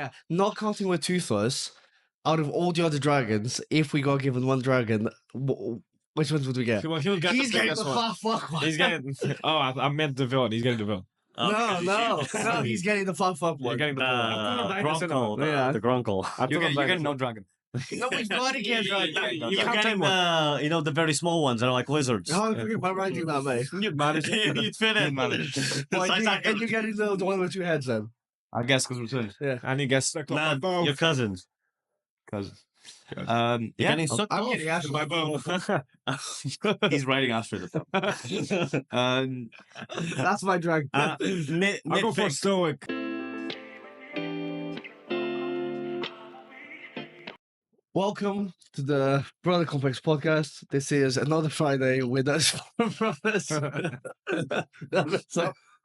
Yeah, not counting with Toothless, out of all the other dragons, if we got given one dragon, which ones would we get? He'll get He's the getting biggest the one. fuck one. He's getting. Oh, I meant the villain. He's getting the villain. No, he's getting the fuck You're one. getting the villain. Grunkle, Yeah. the Grunkle. You're getting no dragon. No, we've got to get dragon. You're can't getting take the, the very small ones that are like lizards. How am I writing that, mate? You'd manage it. You'd fit in. And you're getting the one with two heads then? I guess because we're twins. Yeah. And he gets stuck Nah, on my bow. your cousins. Cousin. You're getting sucked I'm off. getting Astrid. My bow. He's writing Astrid. That's my dragon. I'll go for stoic. Welcome to the Brother Complex podcast. This is another Friday with us brothers. So,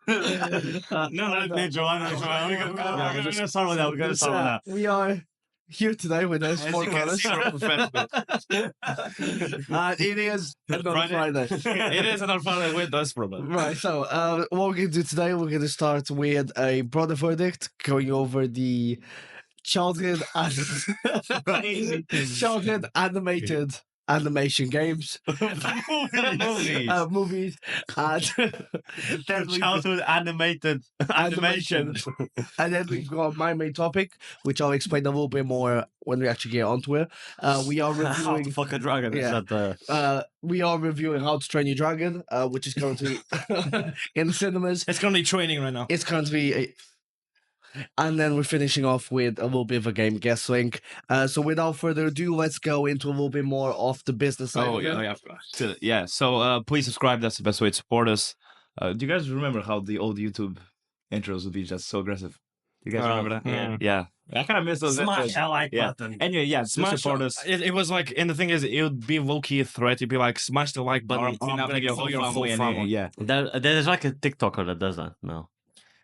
No, Joanna. We're gonna start with that. We're gonna start with that. we are here today with us four brothers. It is another Friday. It is another Friday with us, brother. Right, so what we're going to do today, we're going to start with a brother verdict, going over the childhood animated animation games, movies, and then we've Childhood animated animation. and then we've got my main topic, which I'll explain a little bit more when we actually get onto it. We are How to reviewing. fuck a dragon? Yeah. Is that We are reviewing How to Train Your Dragon, which is currently in the cinemas. It's going to be training right now. It's going to be. And then we're finishing off with a little bit of a game, GuessLink. So without further ado, let's go into a little bit more of the business side. Oh, yeah. Yeah. So please subscribe. That's the best way to support us. Do you guys remember how the old YouTube intros would be just so aggressive? Do you guys remember that? Yeah. I kind of miss those Smash intros. that like Yeah. button. Anyway, yeah, Smash support us. It was like, and the thing is, it would be low-key a threat. It'd be like, smash the like button. I'm gonna get your your full family. Yeah, There's like a TikToker that does that. No.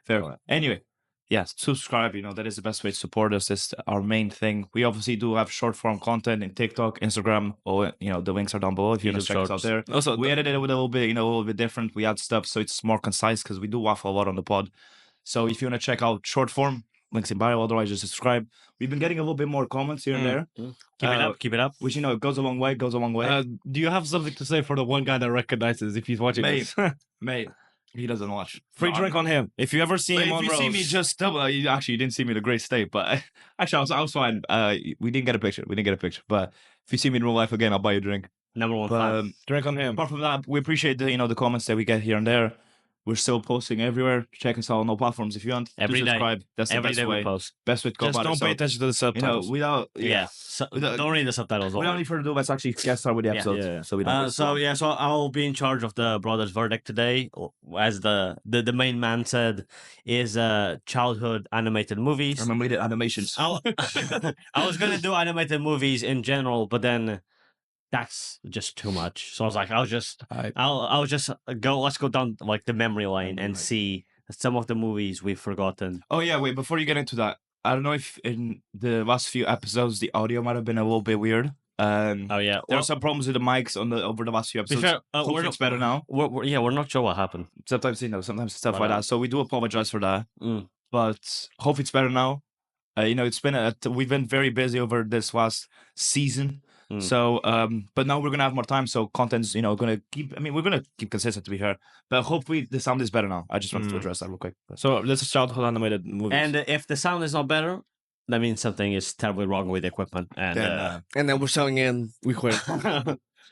fair. Anyway, yes, subscribe. That is the best way to support us. It's our main thing. We obviously do have short-form content in TikTok, Instagram. Or the links are down below if you want to check us out there. Also, we edited it with a little bit, different. We add stuff so it's more concise because we do waffle a lot on the pod. So if you want to check out short form, links in bio. Otherwise, just subscribe. We've been getting a little bit more comments here and there. Keep it up. Which it goes a long way. Do you have something to say for the one guy that recognizes if he's watching Mate, this? mate, he doesn't watch. Free drink on him. If you ever see him on If you see me just double, actually, you didn't see me in a great state, but actually, I was fine. We didn't get a picture. But if you see me in real life again, I'll buy you a drink. Number one. But Drink on him. apart from that, we appreciate the comments that we get here and there. We're still posting everywhere. Check us out on all platforms if you want. Every Do day. subscribe. That's the Every best day we way. post. Best way to go Just about don't it. pay attention to the subtitles. Without Yeah. Don't read the subtitles. without any further ado, let's actually get started with the Yeah. episode. Yeah. So we don't. So I'll be in charge of the brothers' verdict today, as the main man said, is childhood animated movies. remember we did animations. I was gonna do animated movies in general, but then that's just too much. So I was like, I'll just go. Let's go down like the memory lane and see some of the movies we've forgotten. Oh yeah, wait. Before you get into that, I don't know if in the last few episodes the audio might have been a little bit weird. Oh yeah, There were some problems with the mics over the last few to be episodes. fair, Hopefully it's better now. we're not sure what happened. Sometimes stuff Right like on. that. So we do apologize for that. Mm. But hopefully it's better now. It's been we've been very busy over this last season. Mm. So, but now we're gonna have more time. So content's gonna keep. I mean, we're gonna keep consistent to be fair. But hopefully the sound is better now. I just wanted to address that real quick. So this is childhood animated movies. And if the sound is not better, that means something is terribly wrong with the equipment. And And then we're selling in, we quit.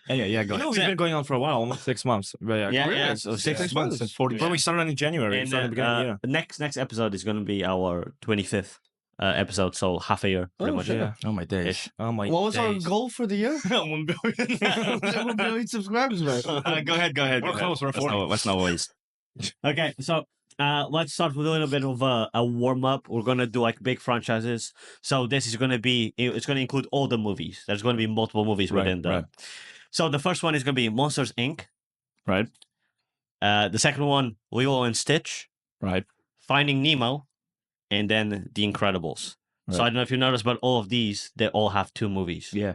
Anyway, yeah, go ahead. we've been going on for a while, almost 6 months. But yeah, so 6 months and 40. Well, we started in January. and so the beginning of the year. the next episode is going to be our 25th episode, so half a year, pretty Oh, much. shit. Yeah. Oh my days. Ish. Oh my What was our days. goal for the year? 1 billion. 1 billion subscribers, man. Go ahead. We're close. We're 40. Let's not waste. Okay, so let's start with a little bit of a warm up. We're gonna do like big franchises. So this is gonna be, it's gonna include all the movies. There's gonna be multiple movies Right, within the. right. So the first one is gonna be Monsters Inc. Right. The second one, Lilo and Stitch, Right. Finding Nemo, and then The Incredibles. So Right. I don't know if you noticed, but all of these, they all have 2 movies. Yeah.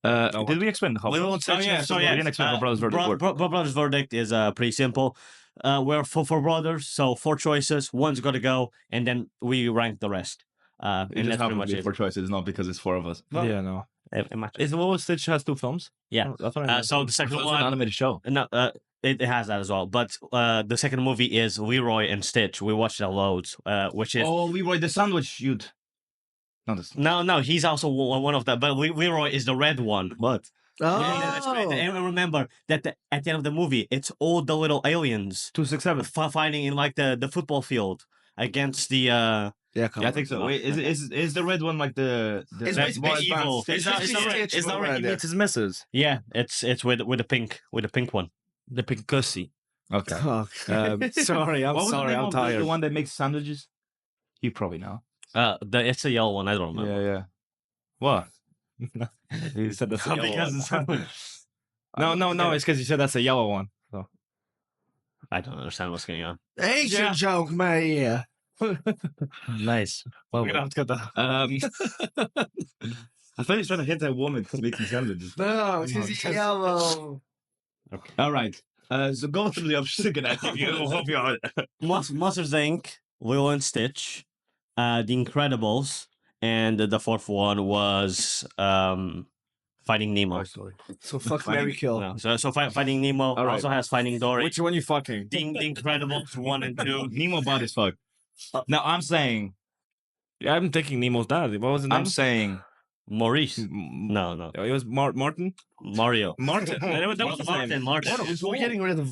Did we explain how? Lilo and Stitch. We didn't explain how Brothers Verdict worked. Brothers Verdict is pretty simple. We're four brothers, so 4 choices. One's got to go, and then we rank the rest. It and just that's pretty happened much to be it. 4 choices, not because it's 4 of us. Yeah, no. It matches. Is Lilo and Stitch has 2 films? Yeah. That's what I meant. So the second It's an one, animated show. no, it has that as well. But the second movie is Leroy and Stitch. We watched that loads, which is Oh, Leroy the sandwich youth. no, he's also one of them. But Leroy is the red one. What? Oh, And remember that at the end of the movie, it's all the little aliens 267. fighting in like the football field against the yeah, Yeah, I think so. Wait, is the red one like the It's that basically more evil. advanced It's not- Stitch? it's not right- Stitch Is that with where he red. meets his missus? yeah, it's with the pink one. The pink cussy. Okay. Oh, Sorry, I'm What was the sorry, name I'm of tired. the one that makes sandwiches? You probably know. It's a yellow one. I don't remember. Yeah. What? You said that's a yellow Because one. it's- No, it's because you said that's a yellow one. So. I don't understand what's going on. Asian Yeah. joke, man. Yeah. Nice. We're gonna have to get that. I thought he was trying to hit that woman making sandwiches. No, it's yellow. All right. So go through the options again. I think you'll help you out. Monsters Inc., Lilo and Stitch, The Incredibles, and the fourth one was Finding Nemo. So fuck Mary Kill. No, so Finding Nemo right. also has Finding Dory. Which one you fucking? The Incredibles 1 and 2. Nemo bad as fuck. Now I'm saying, Yeah, I'm thinking Nemo's dad. What was his name? I'm saying, Maurice. No. No. It was Martin. Mario. Martin. that was his name. Martin. We're getting rid of.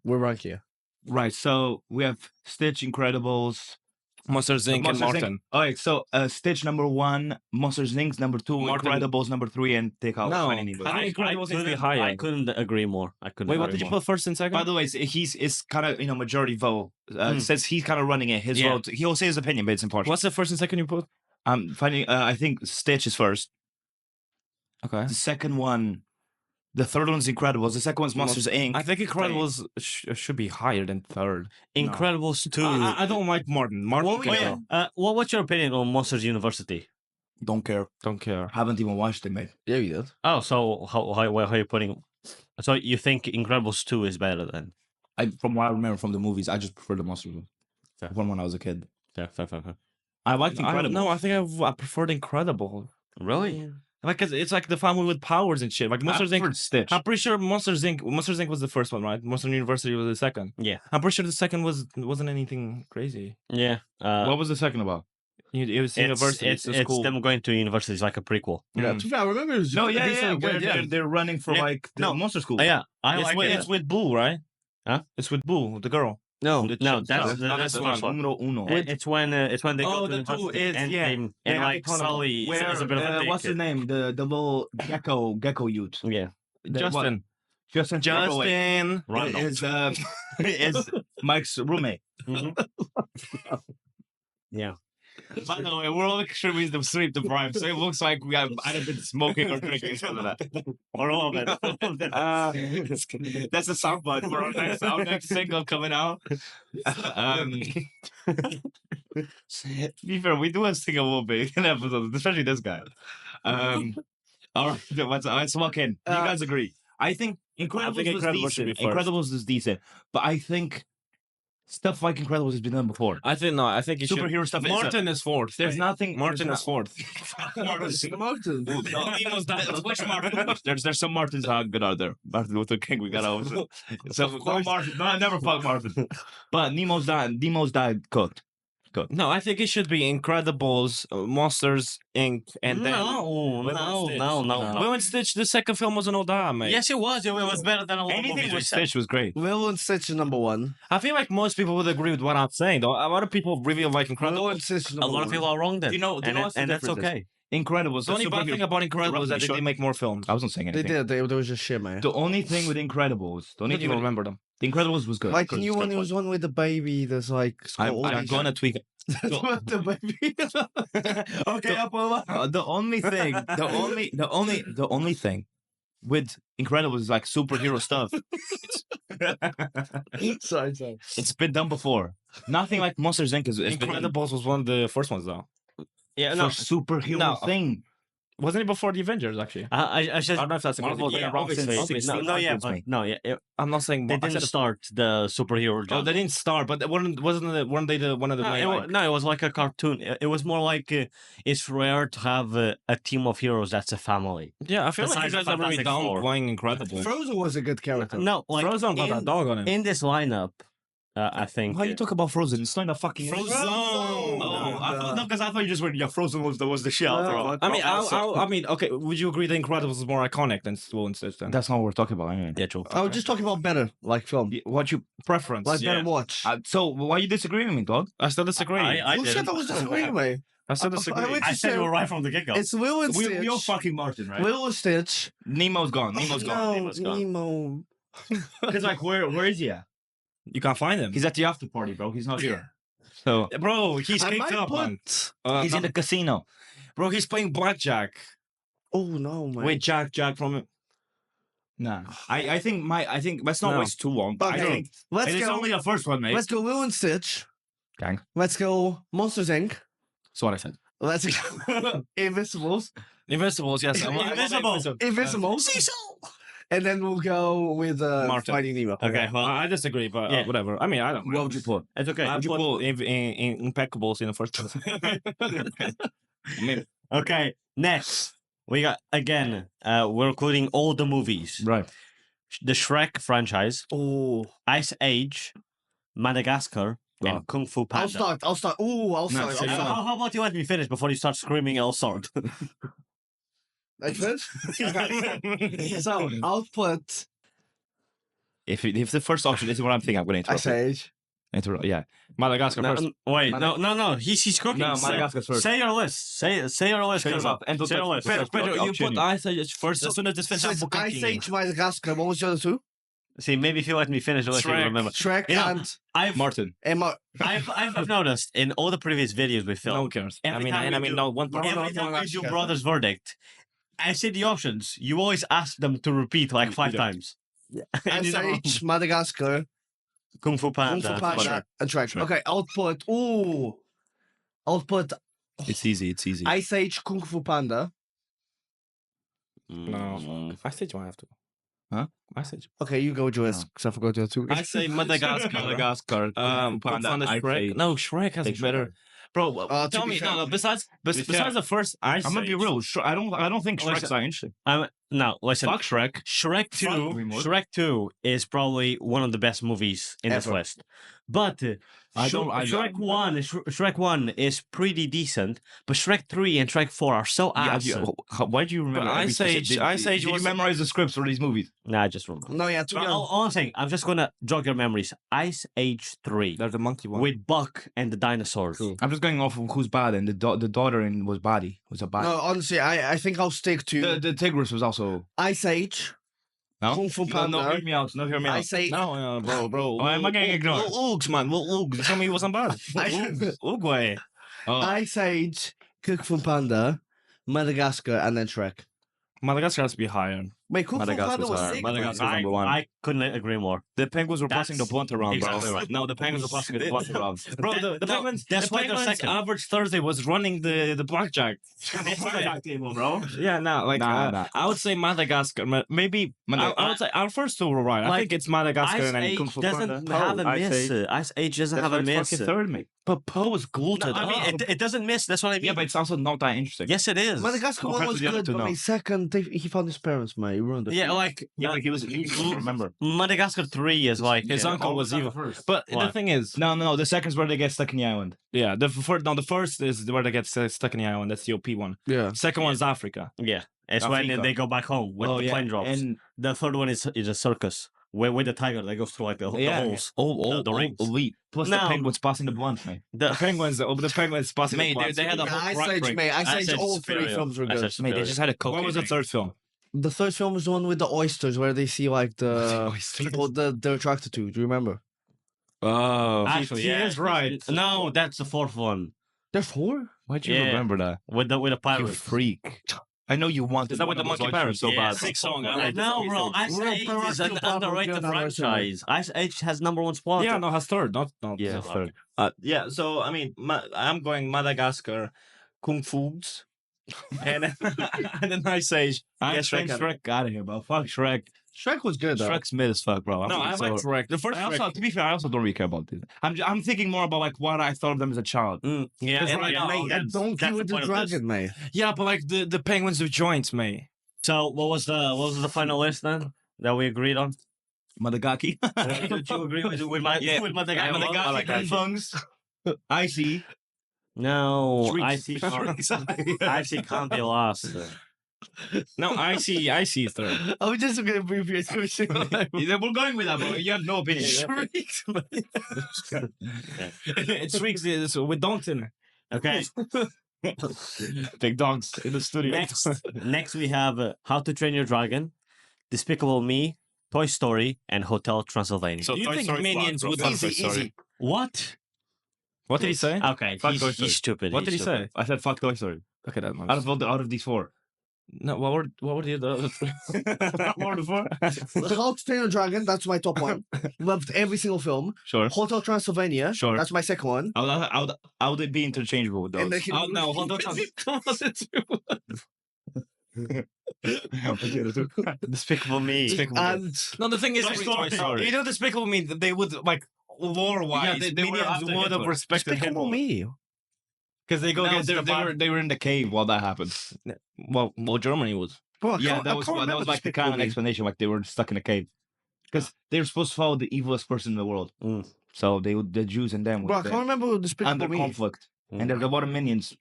We're right here. right. So we have Stitch, Incredibles, Monsters Inc. and Monsters, Martin. All right. So Stitch number 1, Monsters Inc. number 2, Martin. Incredibles number 3, and take out No. Finding Nemo. I think Incredibles is the higher. I couldn't agree more. Wait, what did you put first and second? By the way, it's kind of majority vote. Says he's kind of running it. His vote. He'll say his opinion, but it's important. What's the first and second you put? Finding. I think Stitch is first. Okay. The second one, the third one's Incredibles. The second one's Monsters Inc. I think Incredibles should be higher than third. Incredibles 2. I don't like Martin. Martin. can go. What's your opinion on Monsters University? Don't care. Don't care. Haven't even watched it, mate. Yeah, you did. Oh, so how are you putting? So you think Incredibles 2 is better than? From what I remember from the movies, I just prefer the Monsters one. Fair. One when I was a kid. Fair. I liked Incredibles. No, I think I preferred Incredible. Really? Like it's like the family with powers and shit. Like Monsters Inc. Stitch. I'm pretty sure Monsters Inc. was the first one, right? Monster University was the second. Yeah. I'm pretty sure the second wasn't anything crazy. Yeah. What was the second about? It was university. It's a school. them going to university. It's like a prequel. Yeah, to be fair, I remember it was No, yeah. decently good, Where they're running for Yeah. like the monster school. Yeah, It's with Boo, right? Huh? It's with Boo, the girl. No, No, that's the first one. Numero uno. It's when they go to the two university is- and, yeah. and Yeah, like I thought Sully Where, is a bit of a what's his dick. name? The little gecko youth. Yeah. Justin. Justin. Justin. Ronald. Is Mike's roommate. Yeah. By the way, we're all sure we to sweep the bribe, so it looks like we have either been smoking or drinking some of that. Or all of it. That's a soundbite for our next single coming out. To be fair, we do have sing a little bit in episodes, especially this guy. All right, let's walk in. Do you guys agree? I think Incredibles was decent. Incredibles is decent, but I think stuff like Incredibles has been done before. I think it should. Superhero stuff. Martin is fourth. There's nothing. Martin is fourth. Martin. Which Martin? There's some Martins that are good out there. Martin Luther King, we got over. So no Martin. No, I never fuck Martin. But Nemo's died cooked. No, I think it should be Incredibles, Monsters Inc. and then No. Lilo and Stitch. The second film wasn't all that, mate. Yes, it was. It was better than a lot of Anything movies we with said. Stitch was great. Lilo and Stitch is number 1. I feel like most people would agree with what I'm saying, though. A lot of people really like Incredibles. Lilo and Stitch is A number lot of 1. people are wrong then. Do you know what's the and that's difference is? okay. Incredibles. The only bad thing about Incredibles is that they Sure. didn't make more films. I wasn't saying They anything. did. They was just shit, man. The only thing with Incredibles, I don't even remember them. The Incredibles was good. Like the new one, it was one with the baby. There's like. I'm gonna tweak it. That's what the baby. Okay, The only thing with Incredibles is like superhero stuff. Sorry. It's been done before. Nothing like Monsters Inc. is been done Incredibles was one of the first ones, though. Yeah, for superhero thing. Wasn't it before the Avengers? Actually, I just I don't know if that's Marvel yeah, been around since obviously. no, yeah, me. I'm not saying they I didn't said start the superhero. Oh, genre. they didn't start, but weren't they one of the No, main? Like, no, it was like a cartoon. It was more like it's rare to have a team of heroes that's a family. yeah, I feel like you Besides guys are really Fantastic Four. downplaying Incredible. Frozen was a good character. No, like Frozen got that dog on him. in this lineup, I think. Why you talk about Frozen? It's not a fucking Frozen! Oh, no, because I thought you just went. Yeah, Frozen was the shit. No. I mean, okay. Would you agree The Incredibles is more iconic than Lilo and Stitch? Then that's not what we're talking about. Anyway. Yeah, true. I was just talking about better, like film. What you preference? Like better watch. So why you disagreeing with me, dog? I still disagree. I Who said didn't. I was disagreeing, mate? I still disagree. I went I to said say- you were right from the get-go. It's Will and Stitch. we all fucking Martin, right? Will and Stitch. Nemo's gone. Nemo's gone. No, Nemo's gone. Nemo. Because like, where is he at? You can't find him. He's at the after party, bro. He's not here. So, bro, he's I kicked might up, man. put. He's in the casino, bro. He's playing blackjack Oh no, man. with Jack from. Nah, I think let's not No. waste too long. Okay, I think let's it's go. only the first one, mate. Let's go Will and Stitch. Gang. Let's go Monsters Inc. That's what I said. Let's go Invisibles. Invincibles, yes. Invisibles. And then we'll go with Martin. Finding Nemo. Okay, well, I disagree, but Yeah. whatever. I mean, I don't. What would you put? it's okay. I would you put Impeccables in the first place? I mean, Okay, next we got again. We're including all the movies: right. the Shrek franchise, Oh, Ice Age, Madagascar, Wow. and Kung Fu Panda. I'll start. Ooh, I'll start. so I'll you- start. How about you let me finish before you start screaming "I'll start"? Like this? So I'll put If the first option is what I'm thinking, I'm going to Ice Age. yeah. Madagascar No, first. wait, no. He's cooking. No, Say- Madagascar's first. Say your list. Say your list. Shut Kazan. up. And Say your list. Pedro, you put Ice Age first as soon as this So finishes. it's Ice Age, Madagascar. What was the other two? See, maybe if you let me finish, you'll Shrek. remember. Shrek You know, and Martin. Emma. I've noticed in all the previous videos we No filmed. one cares. Every time we do- no one. Every time we do brother's verdict, I say the options. You always ask them to repeat like 5 don't. times. And Ice you know, Age, Madagascar, Kung Fu Kung Panda. Fu Panda, and Shrek. Shrek. Okay, I'll put. Ooh, I'll put It's easy. It's easy. Ice Age, Kung Fu Panda. No. Ice Age, I have to. Huh? Ice Age. Okay, you go, Joyce, because I forgot the other two. I say Madagascar. Madagascar. Panda, I Shrek. say- No, Shrek has Take better. Shrek. Bro, to tell be me. fair- No. Besides the first, Ice I'm gonna be Age. real. I don't think Shrek's Listen, that interesting. No, listen. Fuck Shrek. Shrek 2, DreamWorks. Shrek 2 is probably one of the best movies in this Ever. list. But Shrek 1 is pretty decent, but Shrek 3 and Shrek 4 are so ass. Why do you remember? But every Ice Age- specific- Ice Age Did you was- memorize the scripts for these movies? Nah, I just remember. No, yeah, too young. All I'm saying, I'm just gonna jog your memories. Ice Age 3 They're the monkey one. with Buck and the dinosaurs. Cool. I'm just going off of who's bad, and the daughter in was body was a bad. No, honestly, I think I'll stick to The Tigris was also. Ice Age, No, Kung Fu no, Panda. hear me out. No, hear me out. Ice Age. No, bro. Why am I getting ignored? Oogs, man. Oogs. Tell me he wasn't bad. Uruguay. Ice Age, Kung Fu Panda, Madagascar, and then Shrek. Madagascar has to be higher. Wait, Kung Fu Madagascar's Panda was higher. sick. Madagascar's I, number one. I couldn't agree more. The penguins were passing the That's blunt around, exactly bro. right. No, the penguins were passing the blunt around. Bro, the No, penguins. that's the why they're penguins second. average Thursday was running the blackjack. table, bro. Yeah, I would say Madagascar. Maybe I would say our first two were right. I Like, think it's Madagascar Ice and then Kung Age Fu doesn't Panda. have a Ice miss. Age. Ice Age doesn't That's have why a it's miss. fucking third, mate. But Poe was glutted. No, I mean, it doesn't miss. That's what I mean. yeah, but it's also not that interesting. yes, it is. Madagascar one Compared was to the other good, two, but no. his second, he found his parents, man. He ruined it. Yeah, like but he was. Remember, Madagascar 3 is like his uncle was even. But the What? thing is, no. The second's where they get stuck in the island. Yeah, the first is where they get stuck in the island. That's the OP one. Yeah. Second one's Africa. yeah. It's when Africa. they go back home when the plane drops. And The third one is a circus where with the tiger that goes through like the holes. The rings. elite. Plus No. the penguins passing the blunt, mate. The, the penguins passing Mate, the blunt. they had a Yeah, whole Ice crack Age, break. mate. Ice Ice Age, Age all is three superior. films were Ice good. Age is Mate, they just had a coke. What was the third film? The third film was the one with the oysters, where they see like the Oysters. people they're attracted to. Do you remember? Oh, Actually, he yeah. is right. No, that's the fourth one There's four. Why'd you Yeah. remember that? with the You pirates. freak. I know you wanted. Is that with the one of monkey those parents so Yeah, bad? sick song. I No, bro. Ice We're Age is an proactive about underrated working on our franchise. Ice Age has number one spot. Yeah, no, has third, not Yeah, third. Yeah, so I mean, I'm going Madagascar, Kung Fu's, and then, and then I say, I Shrek. Shrek out of here, bro. Fuck Shrek. Shrek was good though. Shrek's mid as fuck, bro. No, I like Shrek. The first I also, Shrek. to be fair, I also don't really care about this. I'm thinking more about like what I thought of them as a child. Yeah, Because and right now, mate, And Donkey with the dragon, mate. Yeah, but like the penguins with joints, mate. So what was the final list then that we agreed on? Madagaki. Did you agree with my Yeah. with Madagascar? Madagaki, Fungs, Icy. No, I see. Shrieks. I see. Can't be lost. No, I see third. I was just going to abbreviate everything. We're going with that, bro. You have no opinion. Shrieks, mate. It shrieks with dogs in it. Okay. Big dogs in the studio. Next we have How to Train Your Dragon, Despicable Me, Toy Story, and Hotel Transylvania. So Do you Toy think Story Minions fuck, would bro. be Toy Story. easy. What? What did he say? Okay, Fuck Toy Story. he's stupid. What did he's he stupid. say? I said fuck Toy Story. Okay, that Out of these four. No, what were the other three? What were the four? How to Train Your Dragon, that's my top one. Loved every single film. Sure. Hotel Transylvania, Sure. that's my second one. I would be interchangeable with those. And then No, hold on. Despicable Me. And No, the thing is, Toy Story. you know, Despicable Me, they would like lore-wise. Yeah, they were Minions after would have Hitler. respected him Despicable Me. because they go No, against they were in the cave while that happened. well, Germany was. Bro, I Yeah, can't- that I was can't that remember was like the Despicable kind of Me. explanation. Like they were stuck in a cave because they were supposed to follow the evilest person in the world. Mm. So the Jews and them Bro, I were can't remember Despicable under Me. conflict, and there's a lot of minions.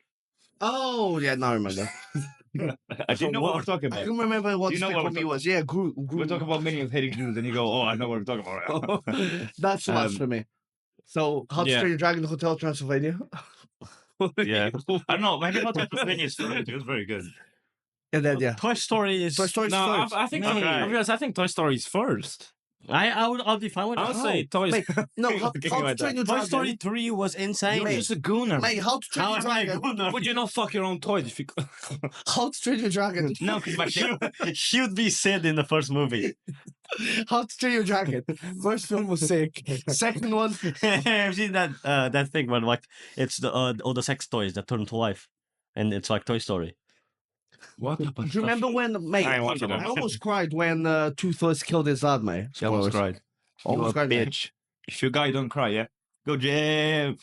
Oh, yeah, now I remember. I didn't know what we're talking I about. can remember what Do you know what Despicable we're Me was. Yeah, Groot. We're talking about minions hating Jews, and you go, "Oh, I know what we're talking about." That's too much Um, for me. So, How to yeah. Train Your Dragon, Hotel Transylvania. Yeah, I don't know. Maybe Hotel Transylvania is it was very good. And then, yeah. Toy Story is. Toy Story's No, first. I think Okay. I think Toy Story is first. I'll be fine with I would that. say Toy. Mate, no, How Give to me my Train Your Toy Dragon. Story 3 was insane. You're just a gooner. Mate, How to Train How Your am I Dragon. gonna- Would you not fuck your own toys? If you... How to Train Your Dragon. No, because Should be said in the first movie. How to Train Your Dragon. First film was sick. Second one, I've seen that thing when like it's the all the sex toys that turn to life, and it's like Toy Story. what? do you remember when, mate, I ain't watching I that. almost cried when Toothless killed his dad, mate. She almost cried. Almost You a cried, mate. bitch. If you guy don't cry, yeah. Go Jim.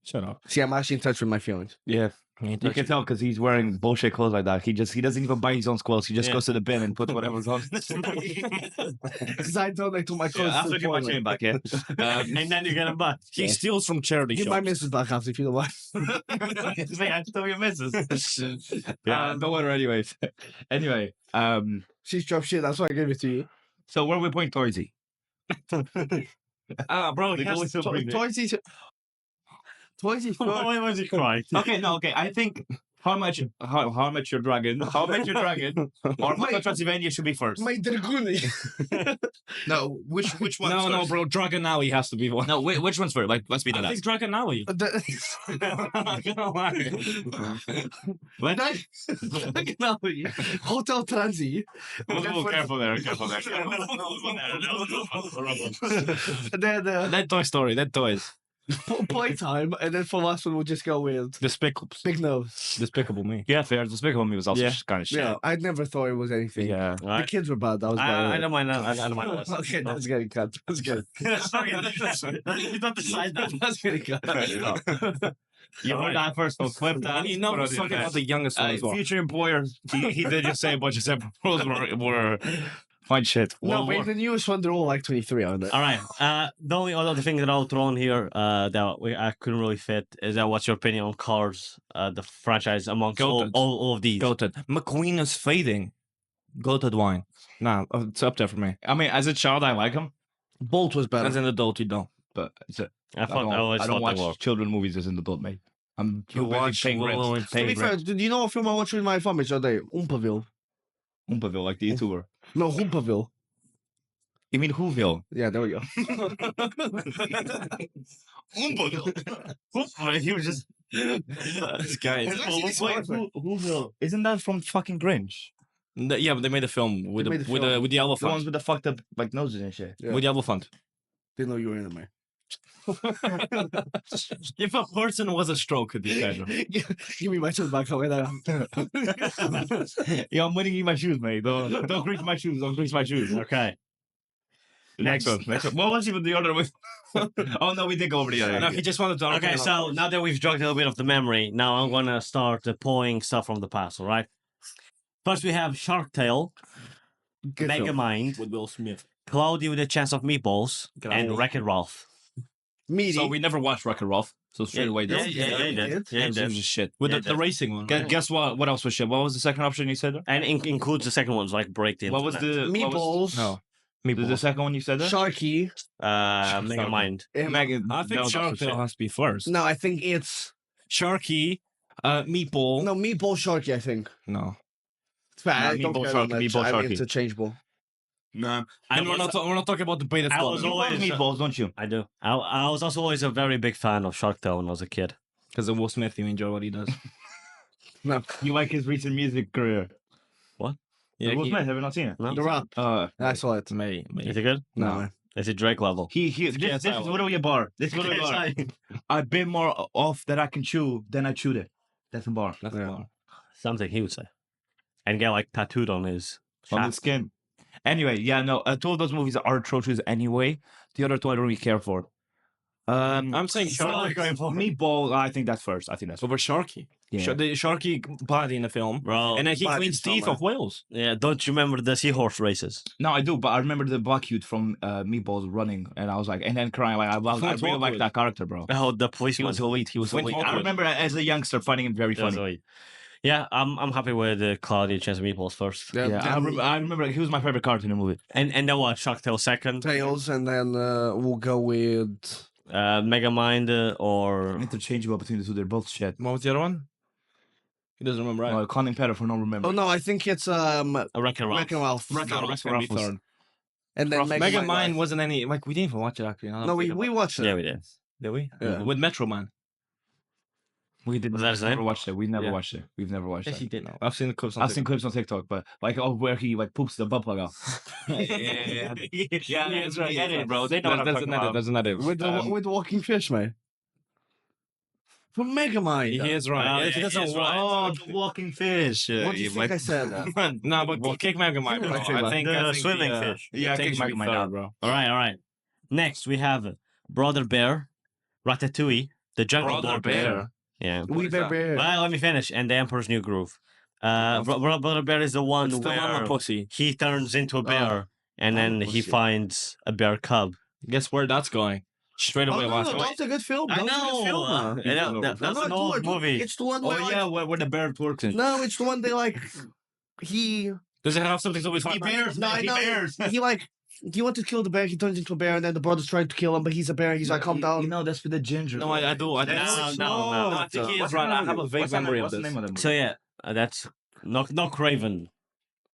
Shut up. See, I'm actually in touch with my feelings. Yeah. You can tell because he's wearing bullshit clothes like that. He doesn't even buy his own squirrels. He just Yeah. goes to the bin and puts whatever's on. Because I donate to my clothes. After you watch him back, yeah. And then you get them back. He steals from charity Give my shops. missus back after if you don't mind. Wait, I stole your missus. Don't worry, anyways. Anyway, She's dropped shit, that's why I gave it to you. so where are we putting Toysy? Bro, They he go has with to the Toysy. Toysy. Why was he crying? Okay. I think how much your dragon, or Hotel Transylvania should be first. My Draguni. No, which one? No, bro. Dragonawi has to be one. No, which one's first? Like, let's be I honest. think Dragonawi. Hotel Transy. Careful there. And then That Toy Story. That toys. Playtime. And then for last one, we'll just go with Big Nose. Despicable Me. Yeah, fair. Despicable Me was also Yeah. kind of shit. Yeah, I never thought it was anything. Yeah. The kids were bad. That was bad. I don't mind. I don't mind. Okay, that's getting cut. That's good. Sorry, you don't decide that. That's getting cut. You heard that first, so clip that. And you know, we're talking about the youngest one as well. Future employer, he did just say a bunch of separate rules were fine shit. No, but the newest one, they're all like 23, aren't they? All right. The only other thing that I'll throw in here that I couldn't really fit is that what's your opinion on Cars, the franchise amongst all of these? Goated. McQueen is fading. Goated wine. Nah, it's up there for me. I mean, as a child, I like him, Bolt was better. As an adult, you don't. but it's a, I always I thought don't they were. watch children movies as an adult, mate. I'm You watch paying rent. Willow and To be Paying fair, rent. do you know what film I watched with my family the other day? Oompaville. Oompaville, like the YouTuber. No, Oompaville. You mean Whoville? Yeah, there we go. He was just this guy. Whoville. Isn't that from fucking Grinch? Yeah, but they made a film with They made a film. with the The ones elephant. with the fucked up like noses and shit. Yeah. With the elephant. Didn't know you were in it, man. If a person was a stroke, it'd be better. Give me my shoes back away there. Yo, I'm winning you my shoes, mate. Don't grease my shoes. Don't grease my shoes. Okay. Next one. What was even the order with? Oh no, we did go over the other. No, he just wanted to. Okay, so now that we've jogged a little bit of the memory, now I'm gonna start pulling stuff from the past. All right. First, we have Shark Tale, Good film. Megamind, with Will Smith. Cloudy with a Chance of Meatballs, and Wreck-It Ralph. Meaty. So we never watched Wreck-It Ralph. So straight away, Yeah, this. you did. Yeah, you This did. is shit. With Yeah, the racing one. Guess what? What else was shit? What was the second option you said? There? And includes the second ones, like Break the What was Internet. the Meatballs. No. The second one you said there? Sharky. Megamind. I think Shark Tale has to be first. No, I think it's Sharky, Meatball. no Meatball Sharky. I think. No. It's fine. No, I don't Meatball care Sharky, that much. Meatball I'm Sharky. interchangeable. No. I And we're was- not talking about the beta I squad. was You love always- meatballs, don't you? I do. I was also always a very big fan of Shark Tale when I was a kid. Because of Will Smith, you enjoy what he does. No, You like his recent music career? Yeah, Will Smith, have you not seen it? No? the rap. I saw it. May. Is it good? No. Is it Drake level? This is literally a bar. This is literally a bar. I bit more off that I can chew than I chewed it. That's a bar. That's Yeah. far. Something he would say. And get like tattooed on his On the shaft. skin. Anyway, yeah, no, two of those movies are atrocious anyway. The other two I don't really care for. I'm saying Sharky. Meatball, I think that's first. I think that's Over Sharky. Yeah. The Sharky body in the film. Bro, And then he Body cleans teeth somewhere. of whales. yeah, don't you remember the seahorse races? No, I do, but I remember the black dude from Meatballs running, and I was like, and then crying, like, I really like that character, bro. Oh, the He policeman. was elite. He was Went elite. I awkward. remember as a youngster finding him very That was funny. elite. Yeah, I'm happy with the Cloudy Chance of Meatballs first. Yeah, Yeah, I remember he was my favorite character in the movie. And then what? Shark Tale second. Tails, and then we'll go with Megamind or Interchangeable between the two. They're both shit. What was the other one? He doesn't remember, right? Conning Petter for no remember. Oh no, I think it's a Wreck-It Ralph. Wreck-It Ralph. That's gonna be third. And then Mega Mind wasn't any like we didn't even watch it actually. No, we watched it. Yeah, we did. Did we? Yeah. With Metro Man. We did Was that his never name? watched it. We never Yeah. watched it. We've never watched Yes, it. he did. I've seen the clips. On I've seen clips on TikTok, but like where he like poops the butt plug out. yeah, that's right. Get it, bro. They know what I'm That's talking not it. about. That's not it. With Walking Fish, mate. From Megamind. He is right. He doesn't watch. Oh, the walking fish. What do you think I said? No, but kick Mega Mind, bro. Kick Mega I think The swimming fish. Yeah, take kick Mega Mega Mind Mind out, bro. All right. Next, we have Brother Bear, Ratatouille, The Jungle Brother Book. Bear. Yeah. We Bear. Well, let me finish. And The Emperor's New Groove. Brother Bear is the one It's the where mama pussy. he turns into a bear and then he pussy. finds a bear cub. Guess where that's going? Straight Oh, away no, last no, week. that's a good film. I That was a good know. film, man. That's No, an old movie. It's the one where where the bear twerks in. no, it's the one they like. He Does it have something to do with bears, no, I know. He like he wants to kill the bear. He turns into a bear, and then the brother's trying to kill him, but he's a bear. He's like, calm down. You know, that's for the ginger. No, I do. I do. No. I think he is right. I have a vague memory of this. So yeah, that's not Craven.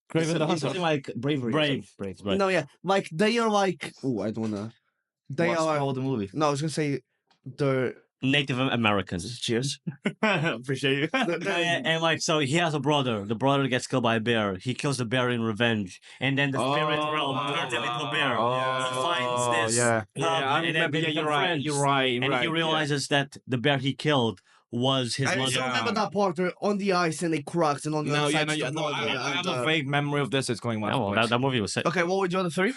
Craven the It's Hunter. something like bravery. Brave. Brave. Right. No, yeah, like they are like. Oh, I don't wanna. They are. all the movie. No, I was gonna say they're. Native Americans. Cheers. Appreciate you. And like so he has a brother. The brother gets killed by a bear. He kills the bear in revenge. And then the spirit realm turns him into a bear. He finds this yeah. cub, and then they become friends. You're right. And he realizes that the bear he killed was his I mother. just remember that part. They're on the ice and they cracks, and on the No, other yeah, side. no, is yeah, the no. brother, I have and, a vague memory of this. It's going Yeah, well, well. that movie was sick. Okay, what were the other three?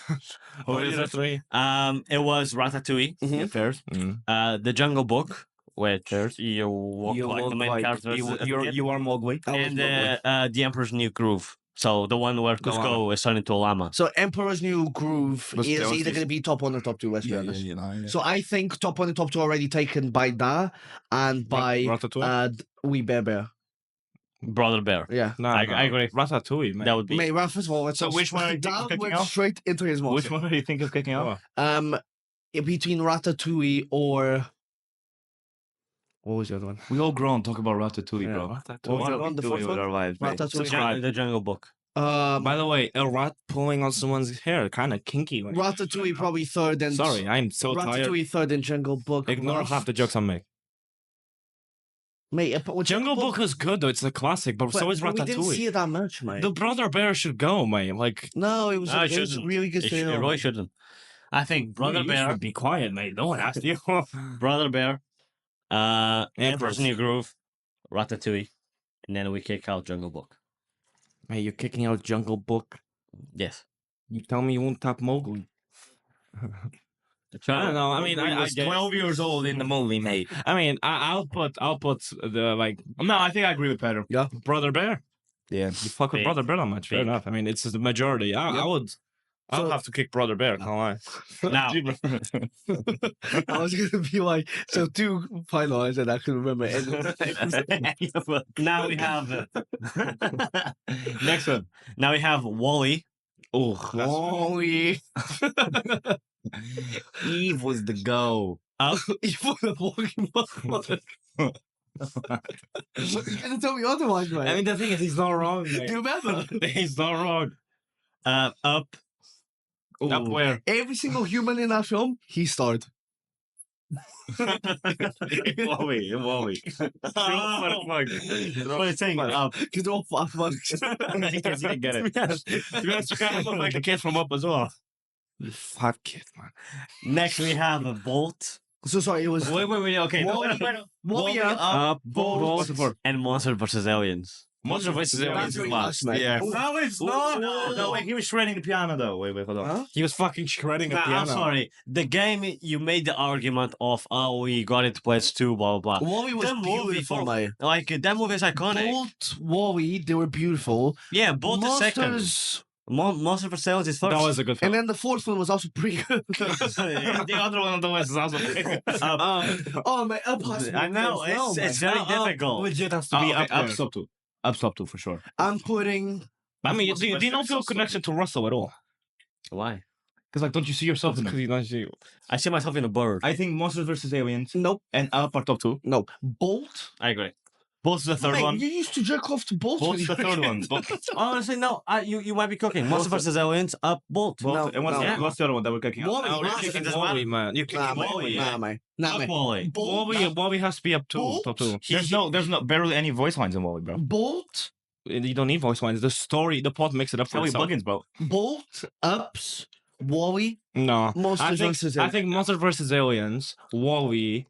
What is it? Three. It was Ratatouille, Mhm. Fairs. The Jungle Book, which you walk like the main characters, You are Mowgli. and The Emperor's New Groove. So the one where Cusco is turned into a llama. So Emperor's New Groove Was- is that was either this- going to be top one or top two. Let's be honest. yeah. So I think top one and top two already taken by Da and by Ratatouille. Wee Bear Bear. Brother Bear. Yeah. No, I agree. Ratatouille, man. That would be. Mate, well, first of all, So which one are you Da picking went out? straight into his mouth. Which one do you think of kicking out? Between Ratatouille or what was the other one? We all grown talk about Ratatouille, Yeah. bro. What was the other one? The first one? Ratatouille. The Jungle Book. By the way, a rat pulling on someone's hair, kind of kinky. Like. Ratatouille probably third and Sorry, I'm so tired. Ratatouille third and Jungle Book. Ignore half the jokes I make. Mate, but Jungle Book is good though; it's a classic. But so is we didn't see Ratatouille. it that much, mate. The Brother Bear should go, man. Like No, it was, No, it it was a shouldn't. really good It film. really shouldn't. I think Brother You Bear, should be quiet, mate. No one asked you. Brother Bear, Emperor's Emperor's. New Groove, Ratatouille, and then we kick out Jungle Book. Mate, you're kicking out Jungle Book. Yes. You tell me you won't tap Mowgli. I don't know. I mean, I was 12 years old in the movie, mate. I mean, I'll put the like. No, I think I agree with Peter. Yeah. Brother Bear. Yeah, you fuck with Big. Brother Bear that much. Fair Big. enough. I mean, it's the majority. I would. I'll So- have to kick Brother Bear. Can't lie. Now, I was gonna be like, so 2 finalized, and I can remember. now we have Next one. now we have Wall-E. Oh, Wall-E. Eve was the go. Evil the walking motherfucker. You're gonna tell me otherwise, man. I mean, the thing is, he's not wrong. Do you remember? He's not wrong. Up. Up where? Every single human in that film, he starred. Wall-E. What are you saying? Up. Because they're all fat fucks. Because you didn't get it. To be honest, you kind of look like the kid from Up as well. You fat kid, man. Next we have a Bolt. So sorry, it was. Wait. Okay. Wall-E up, Bolt, and Monster vs. Aliens. Monster vs. Aliens That's is what you last. asked, mate. Yeah. No, it's not. No, wait, he was shredding the piano though. Wait, hold on. Huh? He was fucking shredding a Nah, piano. I'm sorry. The game, you made the argument of, oh, we got into place 2, blah, blah, blah. Wall-E was That movie beautiful, for- mate. Like, that movie is iconic. Bolt, Wall-E, they were beautiful. Yeah, Bolt is second. Monsters, Monster vs. Aliens is first. That was a good film. and then the 4th one was also pretty good. The other one on the list is also Oh, my up has to be I know, as well, it's mate. very difficult. legit has to be up there. Up two. Up top two for sure. I'm putting. I mean, do you not feel connection to Russell at all? Why? Because like, don't you see yourself in Because it? you don't see. I see myself in a bird. I think Monsters vs. Aliens Nope, and Up are top 2. no. Bolt. I agree. Bolt's the third Mate, one. you used to jerk off to Bolt. Bolt's the third one. Honestly, no. You might be cooking. Monster vs. Aliens, Up, Bolt. Both, and what's, no. what's the other one that we're kicking out? Wall-E, No, nah, you're kicking man. Wall-E, man. You're Nah, kicking mate. Wall-E, Nah, mate. Nah, Up mate. Wall-E. Bolt, Wall-E has to be up two. Top 2. There's no barely any voice lines in Wall-E, bro. Bolt, You don't need voice lines. The story, the plot makes it up for How many itself. plugins, bro? Bolt, Ups, Wall-E, No. Monsters vs. I think Monsters vs. Aliens, Wall-E,